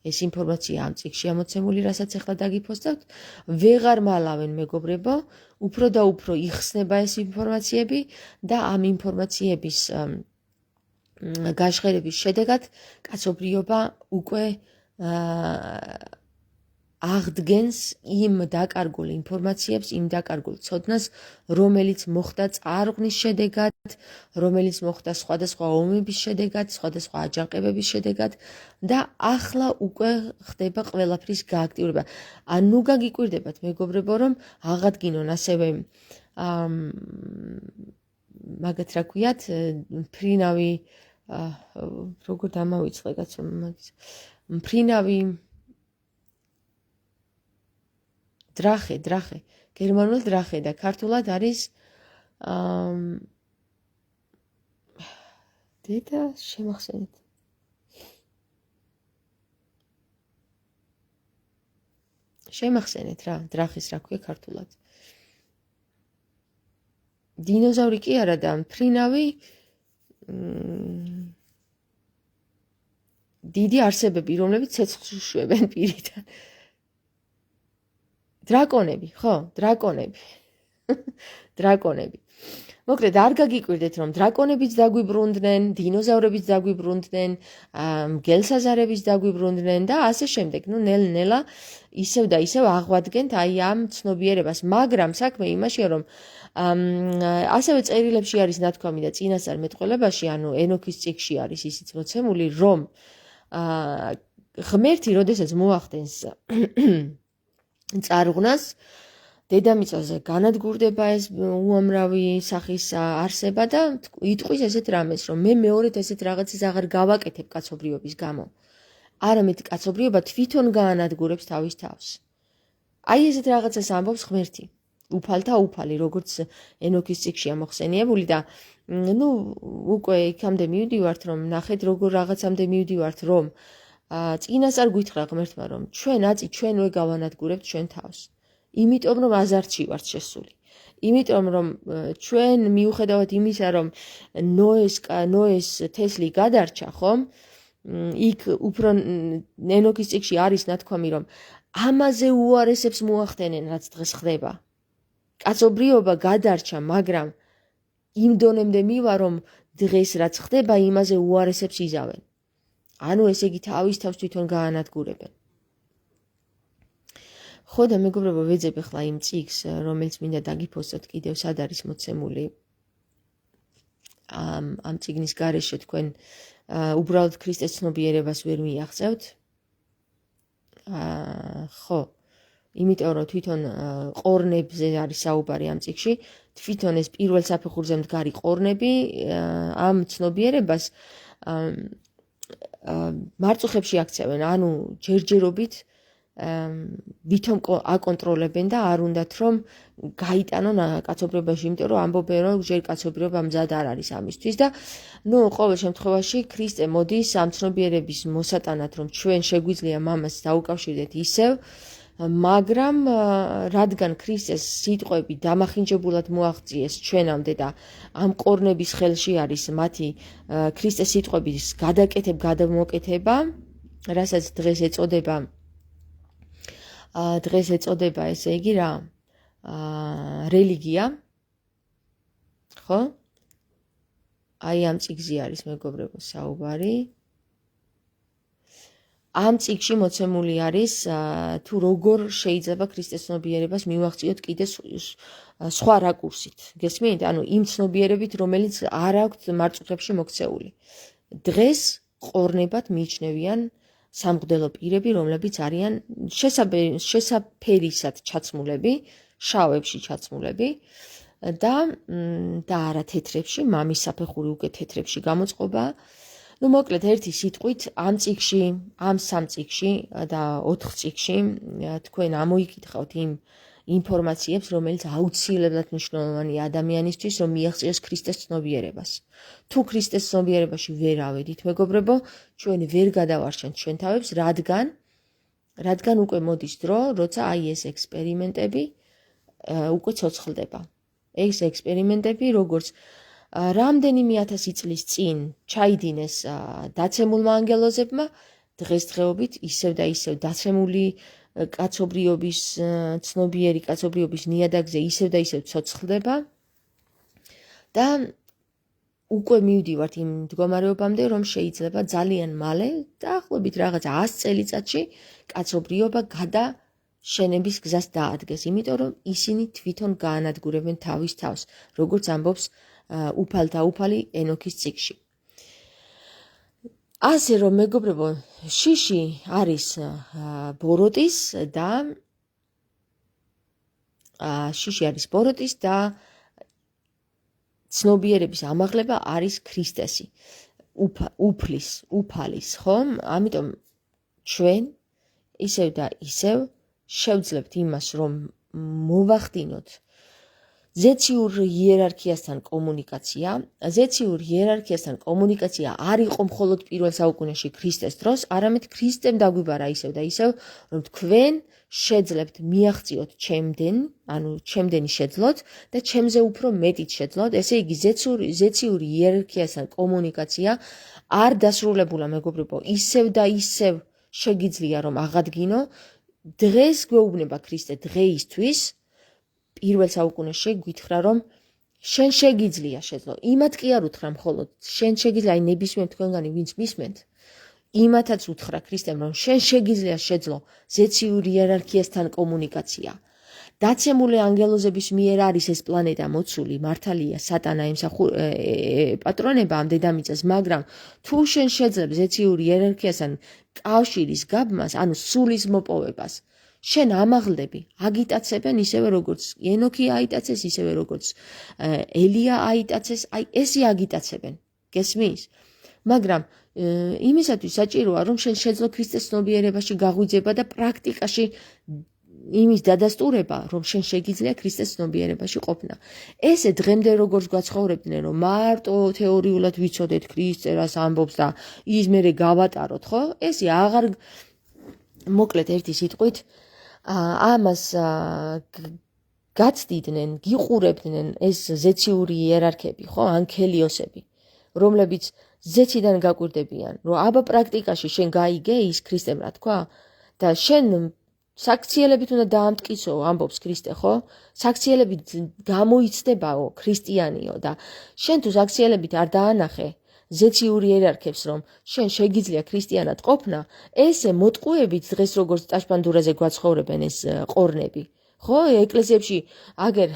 ეს ინფორმაცია ამ წიგნშია მოცემული, რასაც ახლა დაგიფოსტავთ. ვეღარ მალავენ მეგობრებო, უფრო და უფრო იხსნება ეს ინფორმაციები და ამ ინფორმაციების გაშხერების შედეგად კაცობრიობა უკვე აღდგენს იმ დაკარგულ ინფორმაციებს, იმ დაკარგულ ცოდნას, რომელიც მოხდა წარღვნის შედეგად, რომელიც მოხდა სხვადასხვა ომების შედეგად, სხვადასხვა აჯანყებების შედეგად და ახლა უკვე ხდება ყველაფრის გააქტიურება. ანუ გაგიკვირდებათ მეგობრებო, რომ აღადგინონ ასევე მაგათ რა ქვიათ, მფრინავი როგორ დამავიწყე კაცო მაგის მფრინავი დრახე, გერმანულ დრახე და ქართულად არის დედა შემახსენეთ. შემახსენეთ რა, დრახის რა ქვია ქართულად. დინოზავრი კი არა და მფრინავი დიდი არსებები, რომლებიც ცეცხლში შვებენ პირიდან. დრაკონები, ხო, დრაკონები. მოკლედ, არ გაგიკვირდეთ, რომ დრაკონებიც დაგვიბრუნდნენ, დინოზავრებიც დაგვიბრუნდნენ, მგელსაზარებიც დაგვიბრუნდნენ და ასე შემდეგ. ნუ ნელ-ნელა ისევ და ისევ აღვადგენთ აი ამ ცნობიერებას, მაგრამ საქმე იმაშია, რომ ასევე წერილებში არის ნათქვამი და წინასწარ მეტყველებაში, ანუ ენოქის წიგნში არის ისიც მოცემული, რომ ღმერთი, როდესაც მოახდენს წარღვნას, დედამიწაზე განადგურდება ეს უამრავი სახის არსება და იტყვის ესეთ რამეს, რომ მე მეორედ ესეთ რაღაცას აღარ გავაკეთებ კაცობრიობის გამო. არამედ კაცობრიობა თვითონ გაანადგურებს თავის თავს. აი ესეთ რაღაცას ამბობს ღმერთი. უფალთა უფალი, როგორც ენოქის წიგნშია მოხსენიებული და ნუ უკვე იქამდე მივდივართ, რომ ნახეთ როგორ რაღაცამდე მივდივართ, რომ წინასწარ გითხრა ღმერთმა, რომ ჩვენვე გავანადგურებთ ჩვენ თავს. იმიტომ რომ აზარtში ვართ შესული. იმიტომ რომ ჩვენ მიუხედავად იმისა, რომ ნოეს თესლი გადარჩა, ხომ? იქ უფრო ენოქის წიგნში არის ნათქვამი, რომ ამაზე უარესებს მოახდენენ, რაც დღეს ხდება. კაცობრიობა გადარჩა, მაგრამ იმ დონემდე მივა, რომ დღეს რაც ხდება, იმაზე უარესებს იზავენ. ანუ ესე იგი თავის თავს თვითონ გაანადგურებენ. ხო და მეგობრებო, ვეძებ ახლა იმ წიგნს, რომელიც მინდა დაგიფოსტოთ კიდევ სად არის მოცემული. ამ წიგნის გარეშე თქვენ უბრალოდ ქრისტეს ცნობიერებას ვერ მიაღწევთ. ხო, იმიტომ რომ თვითონ ყორნებზე არის საუბარი ამ წიგნში, თვითონ ეს პირველ საფეხურზე მდგარი ყორნები ამ ცნობიერებას მარწუხებში აქცევენ, ანუ ჯერჯერობით ვითომ აკონტროლებენ და არ უნდათ რომ გაიტანონ კაცობრიობაში, იმიტომ რომ ამბობენ რომ ჯერ კაცობრიობა მზად არ არის ამისთვის და ნუ ყოველ შემთხვევაში ქრისტე მოდის ამ ცნობიერების მოსატანად, რომ ჩვენ შეგვიძლია მამას დაუკავშირდეთ ისევ, მაგრამ რადგან ქრისტეს სიტყვები დამახინჯებულად მოაღწიეს ჩვენამდე და ამ ყორნების ხელში არის მათი ქრისტეს სიტყვების გადამოკეთება, რასაც დღეს ეწოდება ესე იგი რა რელიგია, ხო? აი ამ წიგნზე არის მეგობრებო საუბარი. ამ წიგნში მოცემული არის თუ როგორ შეიძლება ქრისტეს ცნობიერებას მივაღწიოთ კიდე სხვა რაკურსით. გესმით? ანუ იმ ცნობიერებით, რომელიც არ აქვს მარწუხებში მოქცეული. დღეს ყორნებად მიიჩნევიან სამღვდელო პირები, რომლებიც არიან შესაფერისად ჩაცმულები, შავებში ჩაცმულები და არა თეთრებში, მამის საფეხური უკვე თეთრებში გამოწყობა. ნუ მოკლედ ერთი სიტყვით ამ წიგნში, ამ სამ წიგნში და 4 წიგნში თქვენ ამოიკითხავთ ინფორმაციებს, რომელიც აუცილებლად მნიშვნელოვანია ადამიანისთვის, რომ მიაღწიოს ქრისტეს ცნობიერებას. თუ ქრისტეს ცნობიერებაში ვერ ავედით, მეგობრებო, ჩვენ ვერ გადავარჩენთ ჩვენ თავებს, რადგან უკვე მოდის დრო, როცა აი ეს ექსპერიმენტები უკვე ცოცხლდება. ეს ექსპერიმენტები, როგორც რამდენიმე 1000 წლის წინ ჩაიდინეს დაცემულმა ანგელოზებმა, დღესდღეობით ისევ და ისევ დაცემული კაცობრიობის, ცნობიერი კაცობრიობის ნიადაგზე ისევ და ისევ ცოცხლდება და უკვე მივდივართ იმ მდგომარეობამდე, რომ შეიძლება ძალიან მალე, დაახლოებით რაღაც 100 წელიწადში კაცობრიობა გადაშენების გზას დაადგეს, იმიტომ რომ ისინი თვითონ გაანადგურებენ თავის თავს, როგორც ამბობს უფალთა უფალი ენოქის წიგნში. ასე რომ მეგობრებო, შიში არის ბოროტის და ცნობიერების ამაღლება არის ქრისტესი, უფალის, ხომ? ამიტომ ჩვენ ისევ და ისევ შევძლებთ იმას, რომ მოვახდინოთ ზეციურ იერარქიასთან კომუნიკაცია. ზეციურ იერარქიასთან კომუნიკაცია არ იყო მხოლოდ პირველ საუკუნეში ქრისტეს დროს, არამედ ქრისტემ დაგვიბარა ისევ და ისევ, რომ თქვენ შეძლებთ მიაღწიოთ ჩემდენ, ანუ ჩემდენი შეძლოთ და ჩემზე უფრო მეტით შეძლოთ. ესე იგი ზეციურ იერარქიასთან კომუნიკაცია არ დასრულებულა, მეგობრებო, ისევ და ისევ შეგიძლია რომ აღადგინო. დღეს გვეუბნება ქრისტე დღეისთვის, პირველ საუკუნეში გითხრა რომ შენ შეგიძლია შეძლო. იმათ კი არ უთხრა მხოლოდ შენ შეგიძლია, აი ნებისმიერ თქვენგანი ვინც მისმენთ, იმათაც უთხრა ქრისტემ რომ შენ შეგიძლია შეძლო ზეციურ იერარქიასთან კომუნიკაცია. დაცემული ანგელოზების მიერ არის ეს პლანეტა მოცული, მართალია სატანა პატრონება ამ დედამიწას, მაგრამ თუ შენ შეძლებ ზეციურ იერარქიასთან კავშირის გაბმას, ანუ სულის მოპოვებას, შენ ამაღლდები, აგიტაცებენ ისევე როგორც ენოქი აიტაცეს, ისევე როგორც ელია აიტაცეს, აი ესე აგიტაცებენ, გესმის? მაგრამ იმისათვის საჭიროა რომ შენ შეძლო ქრისტეს ცნობიერებაში გაღვიძება და პრაქტიკაში იმის დადასტურება, რომ შენ შეგიძლია ქრისტეს ცნობიერებაში ყოფნა. ესე დღემდე როგორც გვაცხოვრებდნენ, რომ მარტო თეორიულად ვიცოდეთ ქრისტე რას ამბობს და ის მერე გავატაროთ, ხო? ესე აღარ მოკლედ ერთი სიტყვით ამას გაცდიდნენ, გიყურებდნენ ეს ზეციური იერარქები, ხო, ანქელიოსები, რომლებიც ზეციდან გაკვირდებიან, რომ აბა პრაქტიკაში შენ გაიგე ის ქრისტემ რა თქვა და შენ საქციელებით უნდა დაამტკიცო, ამბობს ქრისტე, ხო? საქციელებით გამოიცდებაო ქრისტიანიო და შენ თუ საქციელებით არ დაანახე ზეციური იერარქებს, რომ შენ შეგიძლია ქრისტიანად ყოფნა, ესე მოტყუებით დღეს როგორც ტაშპანდურაზე გვაცხოვრებენ ეს ყორნები. ხო, ეკლესიებში აგერ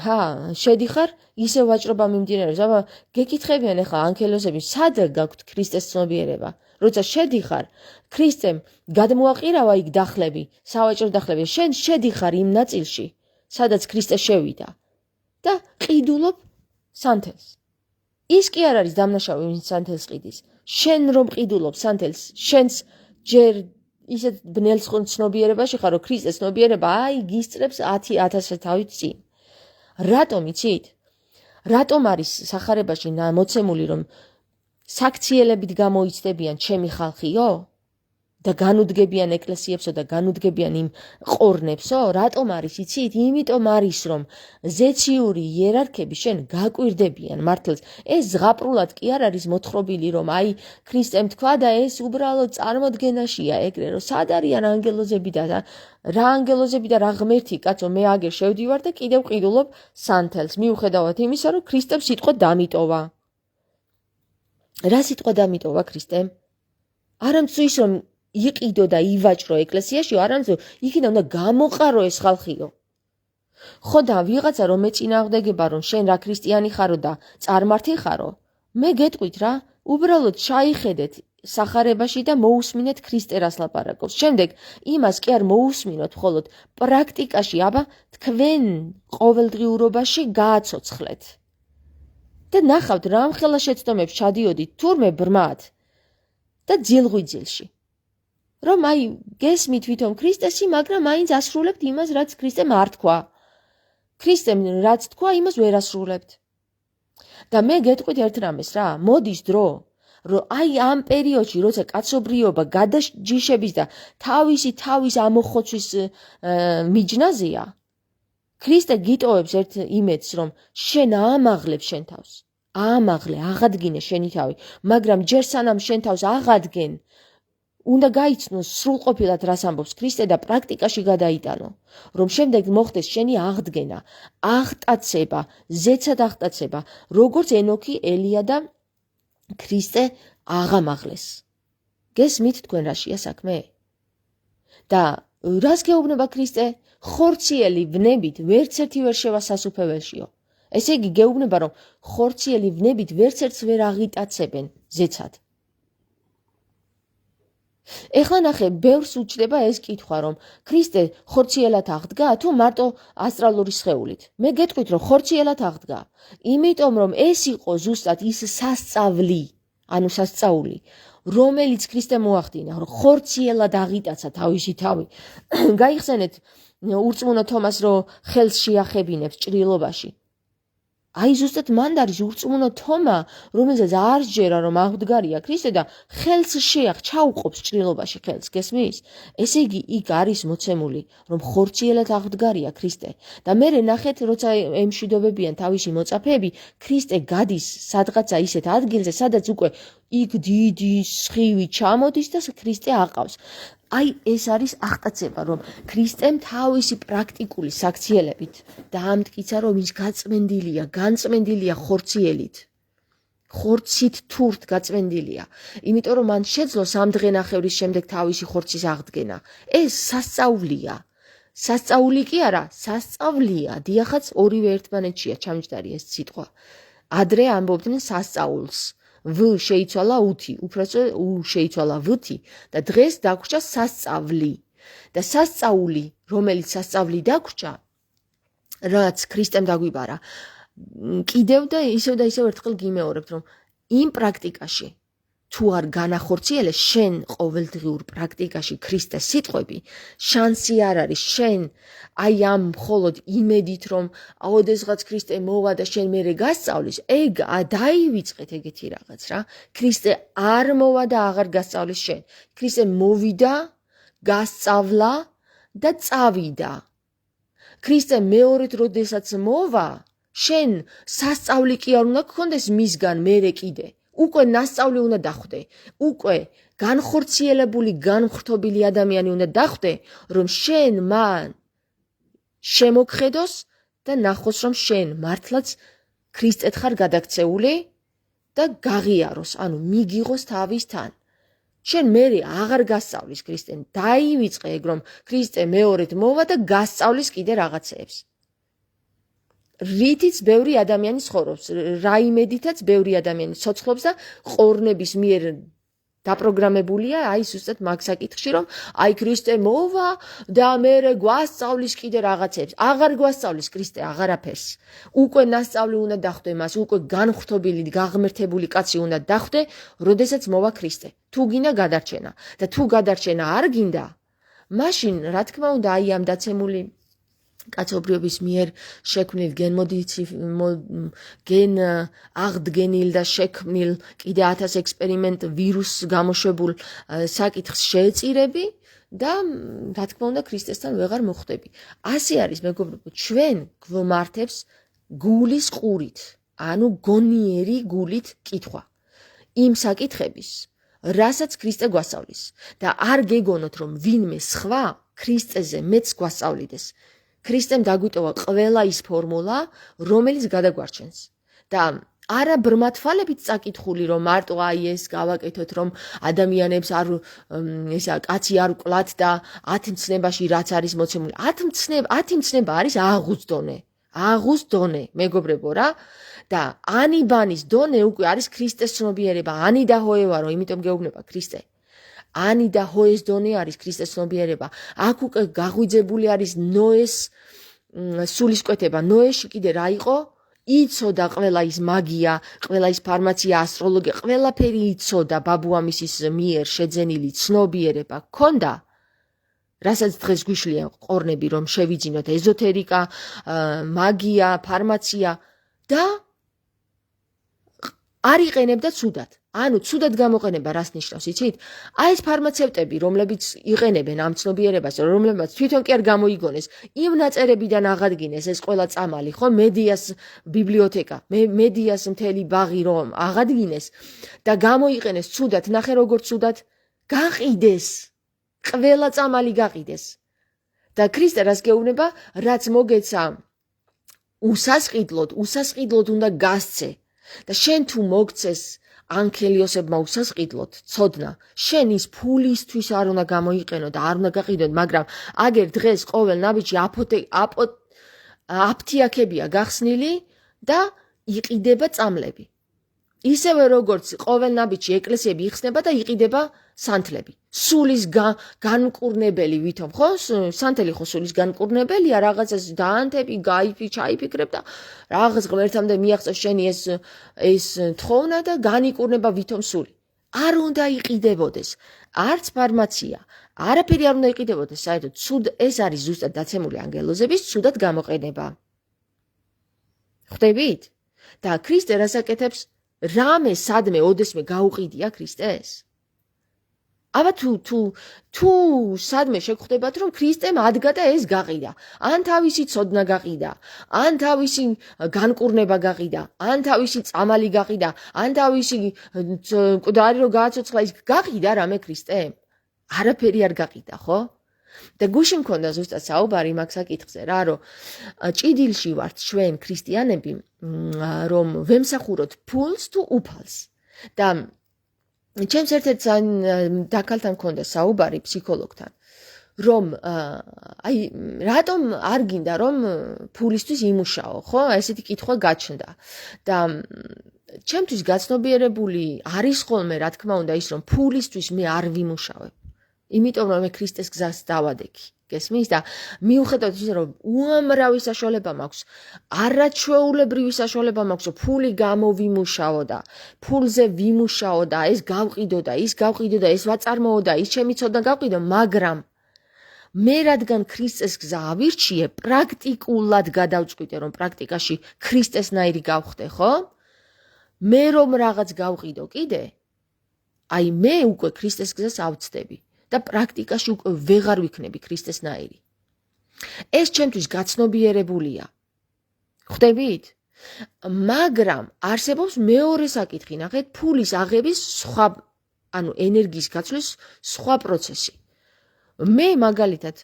შედიხარ, ისე ვაჭრობა მიმდინარეობს. აბა გეკითხებიან ახლა ანქელოსები, სად გაქვთ ქრისტეს ცნობიერება? როცა შედიხარ, ქრისტემ გადმოაყირავა იქ დახლები, სავაჭრო დახლები. შენ შედიხარ იმ ნაწილში, სადაც ქრისტე შევიდა და ყიდულობ სანთელს. ის კი არ არის დამნაშავე, ვინც სანთელს ყიდის. შენ რომ ყიდულობ სანთელს, შენს ჯერ ისეთ ბნელს ცნობიერებაში ხარ, რომ ქრისტეს ცნობიერება აი გისწრებს 10,000 თავით წინ. რატომ იცით? რატომ არის სახარებაში მოცემული, რომ საქციელებით გამოიცდებიან ჩემი ხალხიო და განუდგებიან ეკლესიებსო და განუდგებიან იმ ყორნებსო? რატომ არის იცით? იმიტომ არის, რომ ზეციური იერარქები შენ გაკვირდებიან მართლაც. ეს ზღაპრულად კი არ არის მოთხრობილი, რომ აი ქრისტემ თქვა და ეს უბრალოდ წარმოდგენაშია ეგრე, რომ სად არიან ანგელოზები და რა ანგელოზები და რა ღმერთი, კაცო, მე აგერ შევდივარ და კიდევ ყიდულობ სანთელს. მიუხედავად იმისა, რომ ქრისტემ სიტყვა დამიტოვა. რა სიტყვა დამიტოვა ქრისტემ? არამწუ ის რომ იყიდო და ივაჭრო ეკლესიაში, არამწუ იქიდან უნდა გამოყარო ეს ხალხიო. ხო და ვიღაცა რომ ეწინააღმდეგება, რომ შენ რა ქრისტიანი ხარო და წარმართი ხარო, მე გეტყვით რა, უბრალოდ ჩაიხედეთ სახარებაში და მოусმინეთ ქრისტე რას ლაპარაკობს. შემდეგ იმას კი არ მოусმინოთ, მხოლოდ პრაქტიკაში, აბა თქვენ ყოველდღიურობაში გააცოცხლეთ. და ნახავთ რამხელა შეცდომებს ჩადიოდით თურმე ბრმად და ძილღვიძილში. რომ აი გესმით თვითონ ქრისტესი, მაგრამ მაინც ასრულებთ იმას, რაც ქრისტემ არ თქვა. ქრისტემ რაც თქვა, იმას ვერ ასრულებთ. და მე გეტყვით ერთ რამეს რა, მოდის დრო, რომ აი ამ პერიოდში, როცა კაცობრიობა გადაჯიშების და თავის ამოხოცვის მიჯნაზია, ქრისტე გიტოვებს ერთ იმედს, რომ შენ აამაღლებ შენ თავს. აამაღლე, აღადგინე შენი თავი, მაგრამ ჯერ სანამ შენ თავს აღადგენ, უნდა გაიცნოს სრულყოფილად რას ამბობს ქრისტე და პრაქტიკაში გადაიტანო, რომ შემდეგ მოხდეს შენი აღდგენა, აღტაცება, ზეცად აღტაცება, როგორც ენოქი, ელია და ქრისტე აღამაღლეს. გესმით თქვენ რაშია საქმე? და რას გეუბნება ქრისტე? ხორციელი ვნებით ვერც ერთი ვერ შევა სასუფეველშიო. ესე იგი გეუბნება, რომ ხორციელი ვნებით ვერც ერთს ვერ აღიტაცებენ ზეცად. ეხლა ნახე, ბევრს უჩნდება ეს კითხვა, რომ ქრისტე ხორციელად აღდგა თუ მარტო ასტრალური სხეულით. მე გეტყვით, რომ ხორციელად აღდგა. იმიტომ რომ ეს იყო ზუსტად ის სასწავლი, ანუ სასწაული, რომელიც ქრისტე მოახდინა, რომ ხორციელად აღიტაცა თავისი თავი. გაიხსენეთ ურწმუნო თომას, რომ ხელს შეახებინებს ჭრილობაში. აი ზუსტად მანდ არის ურწმუნო თომა, რომელსაც არ სჯერა, რომ აღდგარია ქრისტე და ხელს ჩაუყობს ჭრილობაში ხელს, გესმის? ესე იგი იქ არის მოცემული, რომ ხორციელად აღდგარია ქრისტე. და მერე ნახეთ, როცა ემშვიდობებიან თავისი მოწაფეები, ქრისტე გადის სადღაცა ისეთ ადგილზე, სადაც უკვე იქ დიდი სხივი ჩამოდის და ქრისტე აყავს. აი ეს არის აღტაცება, რომ ქრისტემ თავისი პრაქტიკული საქციელებით დაამტკიცა, რომ ის განწმენდილია ხორციელით. ხორცით თურთ გაწმენდილია. იმიტომ რომ მან შეძლო 3 დღენახევრის შემდეგ თავისი ხორცის აღდგენა. ეს სასწაულია. სასწაული კი არა, სასწავლია. დიახაც ორივე ერთმანეთშია ჩამჯდარი ეს სიტყვა. ადრე ამბობდნენ სასწაულს. ვ შეიცვალა უთი, უბრალოდ უ შეიცვალა ვთი და დღეს დაგვრჩა სასწავლი. და სასწაული, რომელიც სასწავლი დაგვრჩა, რაც ქრისტემ დაგვიბარა, კიდევ და ისევ ერთხელ გიმეორებთ, რომ იმ პრაქტიკაში თუ არ განახორციელე შენ ყოველდღიურ პრაქტიკაში ქრისტეს სიტყვები, შანსი არ არის შენ აი ამ მხოლოდ იმედით, რომ ოდესღაც ქრისტე მოვა და შენ მერე გასწავლის, ეგ დაივიწყეთ ეგეთი რაღაც რა. ქრისტე არ მოვა და აღარ გასწავლის შენ. ქრისტე მოვიდა, გასწავლა და წავიდა. ქრისტე მეორედ როდესაც მოვა, შენ სასწავლი კი არ უნდა გქონდეს მისგან მერე კიდე. უკვე ნასწავლი უნდა დახვდე, უკვე განხორციელებული, განხრთობილი ადამიანი უნდა დახვდე, რომ შენ მან შემოგხედოს და ნახოს, რომ შენ მართლაც ქრისტეთ ხარ გადაქცეული და გაღიაროს, ანუ მიგიღოს თავისთან. შენ მერე აღარ გასწავლის ქრისტემ, დაივიწყე ეგ, რომ ქრისტე მეორედ მოვა და გასწავლის კიდე რაღაცეებს. რითიც ბევრი ადამიანი ცხოვრობს, რაიმედითაც ბევრი ადამიანი ცოცხლობს და ყორნების მიერ დაპროგრამებულია აი ზუსტად მაგ საკითხში, რომ აი ქრისტე მოვა და მერე გვასწავლის კიდე რაღაცებს. აღარ გვასწავლის ქრისტე აღარაფერს. უკვე ნასწავლი უნდა დახვდე მას, უკვე განხრთობილი, გაღმერთებული კაცი უნდა დახვდე, როდესაც მოვა ქრისტე. თუ გინდა გადარჩენა და თუ გადარჩენა არ გინდა, მაშინ რა თქმა უნდა აი ამ დაცემული კაცობრიობის მიერ შექმნილ გენ აღდგენილ და შექმნილ კიდე 1000 ექსპერიმენტ ვირუს გამოშვებულ საკითხს შეეწირები და რა თქმა უნდა ქრისტესთან ვეღარ მოხვდები. ასე არის მეგობრებო, ჩვენ გვმართებს გულის ყურით, ანუ გონიერი გულით კითხვა იმ საკითხების, რასაც ქრისტე გვასწავლის და არ გეგონოთ, რომ ვინმე სხვა ქრისტეზე მეც გვასწავლიდეს. ქრისტემ დაგვიტოვა ყველა ის ფორმულა, რომელიც გადაგვარჩენს. და არა ბრმათვალებით წაკითხული, რომ მარტო აი ეს გავაკეთოთ, რომ ადამიანებს არ კაცი არ ვკლათ და 10 მცნებაში რაც არის მოცემული. 10 მცნება არის აღუს დონე, მეგობრებო რა. და ანიბანის დონე უკვე არის ქრისტეს ცნობიერება, ანი და ჰოევარო, იმიტომ გეუბნება ქრისტე. ანი და ჰოეს დონე არის ქრისტეს ცნობიერება. აქ უკვე გაღვიძებული არის ნოეს სულისკვეთება. ნოეში კიდე რა იყო? იცოდა ყველა ის მაგია, ყველა ის ფარმაცია, ასტროლოგია, ყველაფერი იცოდა ბაბუამისის მიერ შეძენილი ცნობიერება. ქონდა რასაც დღეს გვიშლიან ყორნები, რომ შევიძინოთ ეზოთერიკა, მაგია, ფარმაცია და არ იყენებდა ცუდად. ანუ ცუდად გამოყენება რას ნიშნავს, იცით? აი ეს ფარმაცევტები, რომლებიც იყენებენ ამ ცნობიერებას, რომლებიც თვითონ კი არ გამოიგონეს, იმ ნაწერებიდან აღადგინეს ეს ყველა წამალი, ხო? მედიას ბიბლიოთეკა, მედიას მთელი ბაღი რომ აღადგინეს და გამოიყენეს ცუდად, ნახე როგორ ცუდად გაყიდეს. ყველა წამალი გაყიდეს. და ქრისტე რას გეუბნება, რაც მოგეცა უსასყიდლოდ უნდა გასცე. და შენ თუ მოგცეს ანქელიოსებმა უსასყიდლოდ, ცოდნა, შენ ის ფულისთვის არ უნდა გამოიყენო და არ უნდა გაყიდოთ, მაგრამ აგერ დღეს ყოველ ნაბიჯი აფთიაქებია გახსნილი და იყიდება წამლები. ისევე როგორც ყოველ ნაბიჯში ეკლესიები იხსნება და იყიდება სანთლები. სულის განკურნებელი ვითომ, ხო? სანთელი ხო სულის განკურნებელია, რაღაცას დაანთები, ჩაიფიქრებ და რაღაც ღმერთამდე მიაღწევ შენი ეს თხოვნა და განიკურნება ვითომ სული. არ უნდა იყიდებოდეს. არც ფარმაცია, არაფერი არ უნდა იყიდებოდეს, საერთოდ ცუდ ეს არის ზუსტად დაცემული ანგელოზების ცუდად გამოყენება. ხვდებით? და ქრისტე რას აკეთებს? რამე სადმე ოდესმე გაუყიდია ქრისტეს. აბა თუ სადმე შეგხვდებათ რომ ქრისტემ ადგა და ეს გაყიდა, ან თავისი ცოდნა გაყიდა, ან თავისი განკურნება გაყიდა, ან თავისი წამალი გაყიდა, ან თავისი მკვდარი რო გააცოცხლა ის გაყიდა რამე ქრისტემ? არაფერი არ გაყიდა, ხო? და გუშინ მქონდა ზუსტად საუბარი მაგ საკითხზე რა, რომ ჭიდილში ვართ ჩვენ ქრისტიანები, რომ ვემსახუროთ ფულს თუ უფალს. და ჩემს ერთ-ერთ დაქალთან მქონდა საუბარი ფსიქოლოგთან, რომ აი რატომ არ გინდა რომ ფულისთვის იმუშაო, ხო? ესეთი კითხვა გაჩნდა. და ჩემთვის გაცნობიერებული არის ხოლმე რა თქმა უნდა ის რომ ფულისთვის მე არ ვიმუშავებ. იმიტომ რომ მე ქრისტეს გზას დავადექი. გესმის და მიუხედავად იმისა რომ უამრავი საშუალება მაქვს, არაჩვეულებრივი საშუალება მაქვს, რომ ფული გამოვიმუშაო და ფულზე ვიმუშაო და ეს გავყიდო და ის გავყიდო და ეს ვაწარმოო და ის ჩემი ცოდნა გავყიდო, მაგრამ მე რადგან ქრისტეს გზა ავირჩიე, პრაქტიკულად გადავწყვიტე, რომ პრაქტიკაში ქრისტესნაირი გავხდე, ხო? მე რომ რაღაც გავყიდო კიდე, აი მე უკვე ქრისტეს გზას ავწდები. და პრაქტიკაში უკვე ვეღარ ვიქნები ქრისტესნაირი. ეს ჩემთვის გაცნობიერებულია. ხვდებით? მაგრამ არსებობს მეორე საკითხი, ნახეთ, ფულის აღების სხვა, ანუ ენერგიის გაცვლის სხვა პროცესი. მე მაგალითად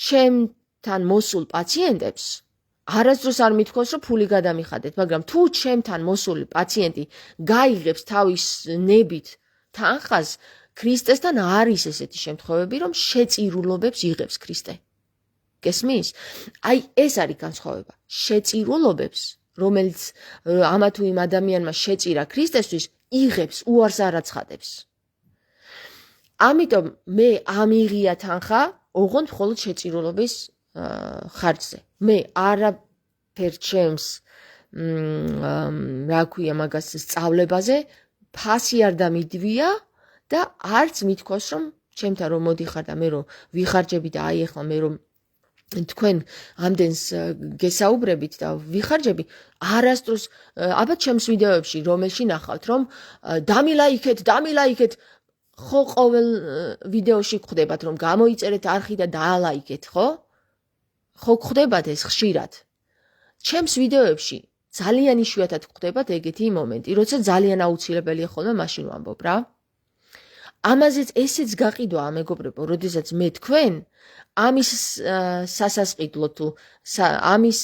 ჩემთან მოსულ პაციენტებს არასდროს არ მithქოს, რომ ფული გადამიხადეთ, მაგრამ თუ ჩემთან მოსული პაციენტი გაიღებს თავის ნებით თანხას, ქრისტესთან არის ესეთი შემთხვევები, რომ შეწირულობებს იღებს ქრისტე. გესმის? აი ეს არის განსხვავება. შეწირულობებს, რომელიც ამა თუ იმ ადამიანმა შეწირა ქრისტესთვის, იღებს, უარს არ აცხადებს. ამიტომ მე ამიღია თანხა, ოღონდ მხოლოდ შეწირულობის ხარჯზე. მე არაფერ ჩემს რა ქვია მაგას სწავლებაზე ფასი არ დამიდვია და არც მithქოს რომ ჩემთან რომ მოდიხარ და მე რომ ვიხარჯები და აი ახლა მე რომ თქვენ ამდენს გესაუბრებით და ვიხარჯები, არასდროს აბა ჩემს ვიდეოებში რომელში ნახავთ რომ დამილაიქეთ ხო ყოველ ვიდეოში გხვდებათ რომ გამოიწერეთ არხი და დაალაიქეთ, ხო? ხო გხვდებათ ეს ხშირად. ჩემს ვიდეოებში ძალიან იშვიათად გხვდებათ ეგეთი მომენტი, როცა ძალიან აუცილებელია ხოლმე მაშინ ვამბობ რა. ამაზეც ესეც გაყიდვა მეგობრებო, როდესაც მე თქვენ ამის სასასყიდლო თუ ამის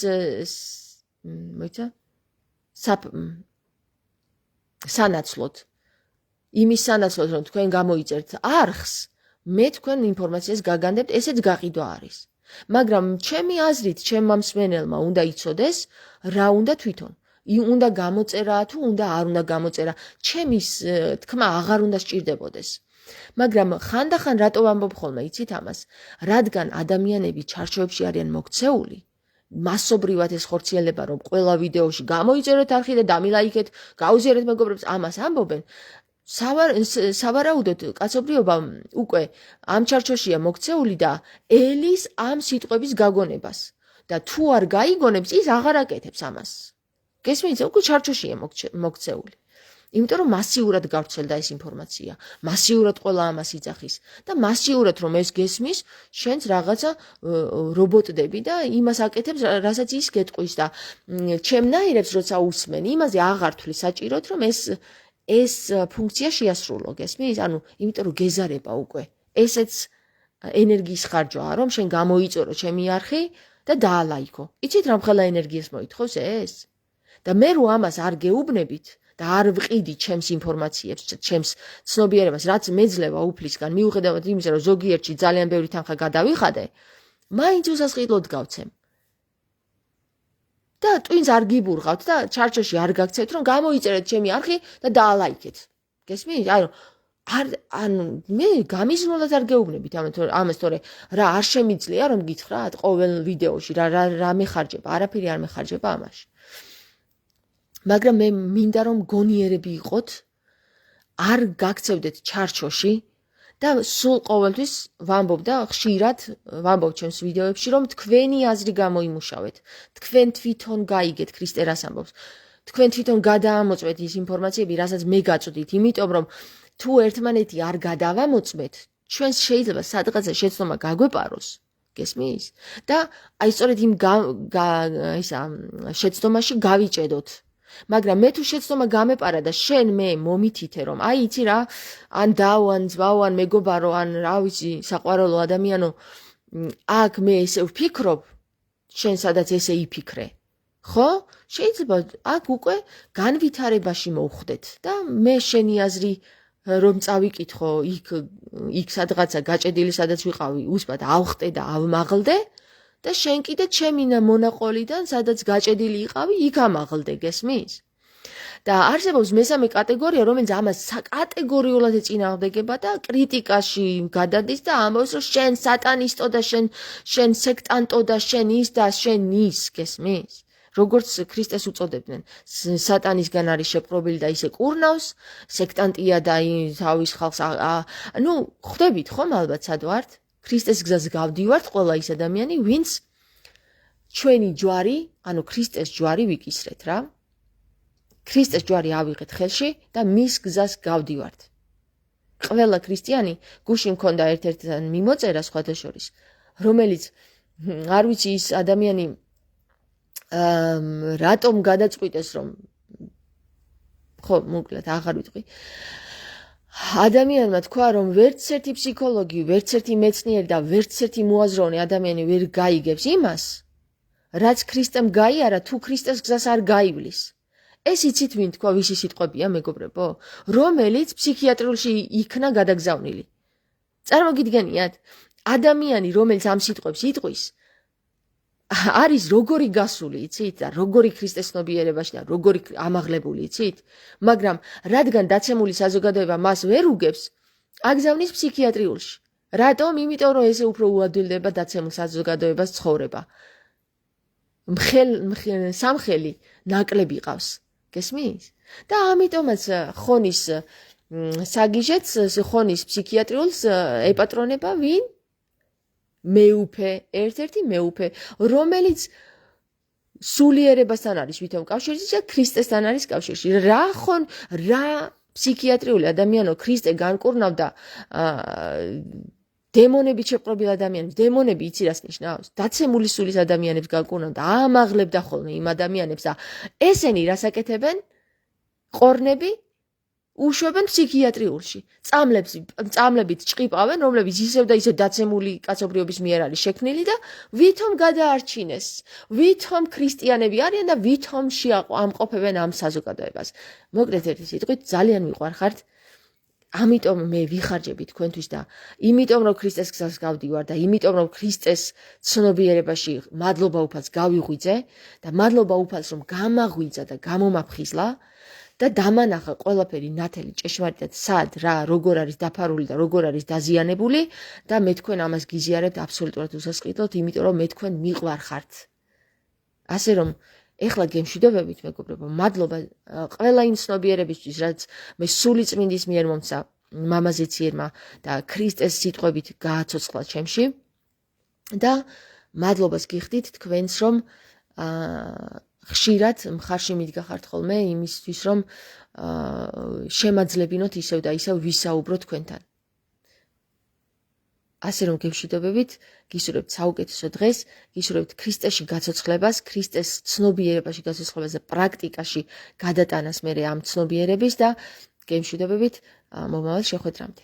სანაცვლოდ იმის სანაცვლოდ რომ თქვენ გამოიწერთ არხს, მე თქვენ ინფორმაციას გაგანდებთ, ესეც გაყიდვა არის. მაგრამ ჩემი აზრით, ჩემმა მსმენელმა უნდა იცოდეს, რა უნდა თვითონ. უნდა გამოწერა თუ უნდა არ უნდა გამოწერა, ჩემის თქმა აღარ უნდა სჭირდებოდეს. მაგრამ ხანდახან რატო ვამბობ ხოლმე, იცით ამას? რადგან ადამიანები ჩარჩოებში არიან მოქცეული, მასობრივად ეს ხორციელება რომ ყველა ვიდეოში გამოიწერეთ არხი და დამილაიქეთ, გაუზიარეთ მეგობრებს, ამას ამბობენ. სავარაუდოდ კაცობრიობა უკვე ამ ჩარჩოშია მოქცეული და ელის ამ სიტყვების გაგონებას და თუ არ გაიგონებს ის აღარ აკეთებს ამას. გესმით, უკვე ჩარჩოშია მოქცეული. იმიტომ რომ მასიურად გავრცელდა ეს ინფორმაცია, მასიურად ყველა ამას იძახის და მასიურად რომ ეს გესმის, შენს რაღაცა რობოტდები და იმას აკეთებს, რასაც ის გეტყვის და ჩემნაირებს როცა უსმენ, იმაზე აღარ თვლის საჭიროდ რომ ეს ფუნქცია შეასრულო, გესმის? ანუ იმიტომ რომ გეზარება უკვე. ესეც ენერგიის ხარჯვაა, რომ შენ გამოიწორო ჩემი არხი და დაალაიქო. იცით რა მხელა ენერგიას მოითხოვს ეს? და მე რო ამას არ გეუბნებით და არ ვყიდი ჩემს ინფორმაციებს, ჩემს ცნობიერებას, რაც მეძლევა უფლისგან, მიუხედავად იმისა, რომ ზოგიერთში ძალიან ბევრი თანხა გადავიხადე, მაინც უსასყიდლოდ გავცემ. და ტვინს არ გიბურღავთ და ჩარჩოში არ გაქცევთ, რომ გამოიწერეთ ჩემი არხი და დაალაიქეთ. გესმით? ანუ მე გამიზნულად არ გეუბნებით ამას, თორე რა არ შემიძლია რომ გითხრათ ყოველ ვიდეოში რა მეხარჯება, არაფერი არ მეხარჯება ამაში. მაგრამ მე მინდა რომ გონიერები იყოთ, არ გაქცევდეთ ჩარჩოში და სულ ყოველთვის ვამბობ და ხშირად ვამბობ ჩემს ვიდეოებში, რომ თქვენი აზრი გამოიმუშავეთ. თქვენ თვითონ გაიგეთ, ქრისტე რას ამბობს. თქვენ თვითონ გადაამოწმეთ ის ინფორმაციები, რასაც მე გაწვდით, იმიტომ რომ თუ ერთმანეთი არ გადავამოწმეთ, ჩვენს შეიძლება სადღაცა შეცდომა გაგვეპაროს, გესმის? და აი სწორედ იმ შეცდომაში გავიჭედოთ. მაგრამ მე თუ შეცდომა გამეპარა და შენ მე მომითითე რომ აი იცი რა, ან დავან, ძვავან, მეგობარო, ან რა ვიცი, საყვარელო ადამიანო, აქ მე ესე ვფიქრობ, შენ სადაც ესე იფიქრე. ხო? შეიძლება აქ უკვე განვითარებაში მოვხვდეთ და მე შენი აზრი რომ წავიკითხო იქ სადღაცა გაჭედილი სადაც ვიყავი, უსმად ავხტე და ავმაღლდე და შენ კიდე ჩემი მონაყოლიდან სადაც გაჭედილი იყავი, იქ ამაღლდე, გესმის? და არსებობს მესამე კატეგორია, რომელიც ამას საკატეგორიულად ეწინააღმდეგება და კრიტიკაში გადადის და ამბობს, რომ შენ სატანისტო და შენ სექტანტო და შენ ის და შენ ის, გესმის? როგორც ქრისტეს უწოდებდნენ, სატანისგან არის შეპყრობილი და ისე კურნავს, სექტანტია და თავის ხალხს ну, ხვდებით ხომ ალბათ სად ვართ? ქრისტეს გზას გავდივართ ყველა ის ადამიანი, ვინც ჩვენი ჯვარი, ანუ ქრისტეს ჯვარი ვიკისრეთ რა. ქრისტეს ჯვარი ავიღეთ ხელში და მის გზას გავდივართ. ყველა ქრისტიანი გუშინ მქონდა ერთ-ერთ მიმოწერა სხვათა შორის, რომელიც არ ვიცი ის ადამიანი რატომ გადაწყვიტეს რომ ხო, მოკლედ აღარ ვიტყვი. ადამიანმა თქვა რომ ვერც ერთი ფსიქოლოგი, ვერც ერთი მეცნიერი და ვერც ერთი მოაზროვნე ადამიანი ვერ გაიგებს იმას, რაც ქრისტემ გაიარა თუ ქრისტეს გზას არ გაივლის. ეს იცით ვინ თქვა, ვისი სიტყვებია, მეგობრებო? რომელიც ფსიქიატრიულში იქნა გადაგზავნილი. წარმოგიდგენიათ? ადამიანი, რომელიც ამ სიტყვებს იტყვის, არის როგორი გასული, იცით? და როგორი ქრისტეს ცნობიერებაში და როგორი ამაღლებული, იცით? მაგრამ რადგან დაცემული საზოგადოება მას ვერ უგებს, აგზავნის ფსიქიატრიულში. რატომ? იმიტომ რომ ესე უფრო უადვილდება დაცემულ საზოგადოებას ცხოვრება. სამხელი ნაკლები ყავს. გესმის? და ამიტომაც ხონის საგიჟეთს, ხონის ფსიქიატრიულს ეპატრონება ვინ? მეუფე, ერთ-ერთი მეუფე, რომელიც სულიერებასთან არის ვითომ კავშირში და ქრისტესთან არის კავშირში. რა ფსიქიატრიული ადამიანო ქრისტე განკურნავდა დემონებით შეპყრობილ ადამიანებს, დემონები იცი რას ნიშნავს? დაცემული სულის ადამიანებს განკურნავდა, ამაღლებდა ხოლმე იმ ადამიანებს და ესენი რას აკეთებენ? ყორნები უშვებენ ფსიქიატრიულში. წამლებით ჭყიპავენ, რომლებიც ისევ და ისევ დაცემული კაცობრიობის მიერ არის შექმნილი და ვითომ გადაარჩინეს, ვითომ ქრისტიანები არიან და ვითომ ამყოფებენ ამ საზოგადოებას. მოკლედ ერთი სიტყვით, ძალიან მიყვარხართ. ამიტომ მე ვიხარჯები თქვენთვის და იმიტომ რომ ქრისტეს გზას გავდივარ და იმიტომ რომ ქრისტეს ცნობიერებაში მადლობა უფალს გავიღვიძე და მადლობა უფალს რომ გამაღვიძა და გამომაფხიზლა და დამანახა ყველაფერი ნათელი ჭეშმარიტად სად რა როგორ არის დაფარული და როგორ არის დაზიანებული და მე თქვენ ამას გიზიარებთ აბსოლუტურად უსასყიდლოდ, იმიტომ რომ მე თქვენ მიყვარხართ. ასე რომ ეხლა გემშვიდობებით მეგობრებო, მადლობა ყველა იმ ცნობიერებისთვის, რაც მე სული წმინდის მიერ მომცა მამაზე ციერმა და ქრისტეს სიტყვებით გააცოცხლა ჩემში და მადლობას გიხდით თქვენს, რომ ხშირად მხარში მიდგახართ ხოლმე იმისთვის, რომ შემაძლებინოთ ისევ და ისევ ვისაუბრო თქვენთან. ასე რომ გემშვიდობებით, გისურვებთ საუკეთესო დღეს, გისურვებთ ქრისტეში გაცოცხლებას, ქრისტეს ცნობიერებაში გაცოცხლებას და პრაქტიკაში გადატანას მერე ამ ცნობიერების და გემშვიდობებით მომავალ შეხვედრამდე.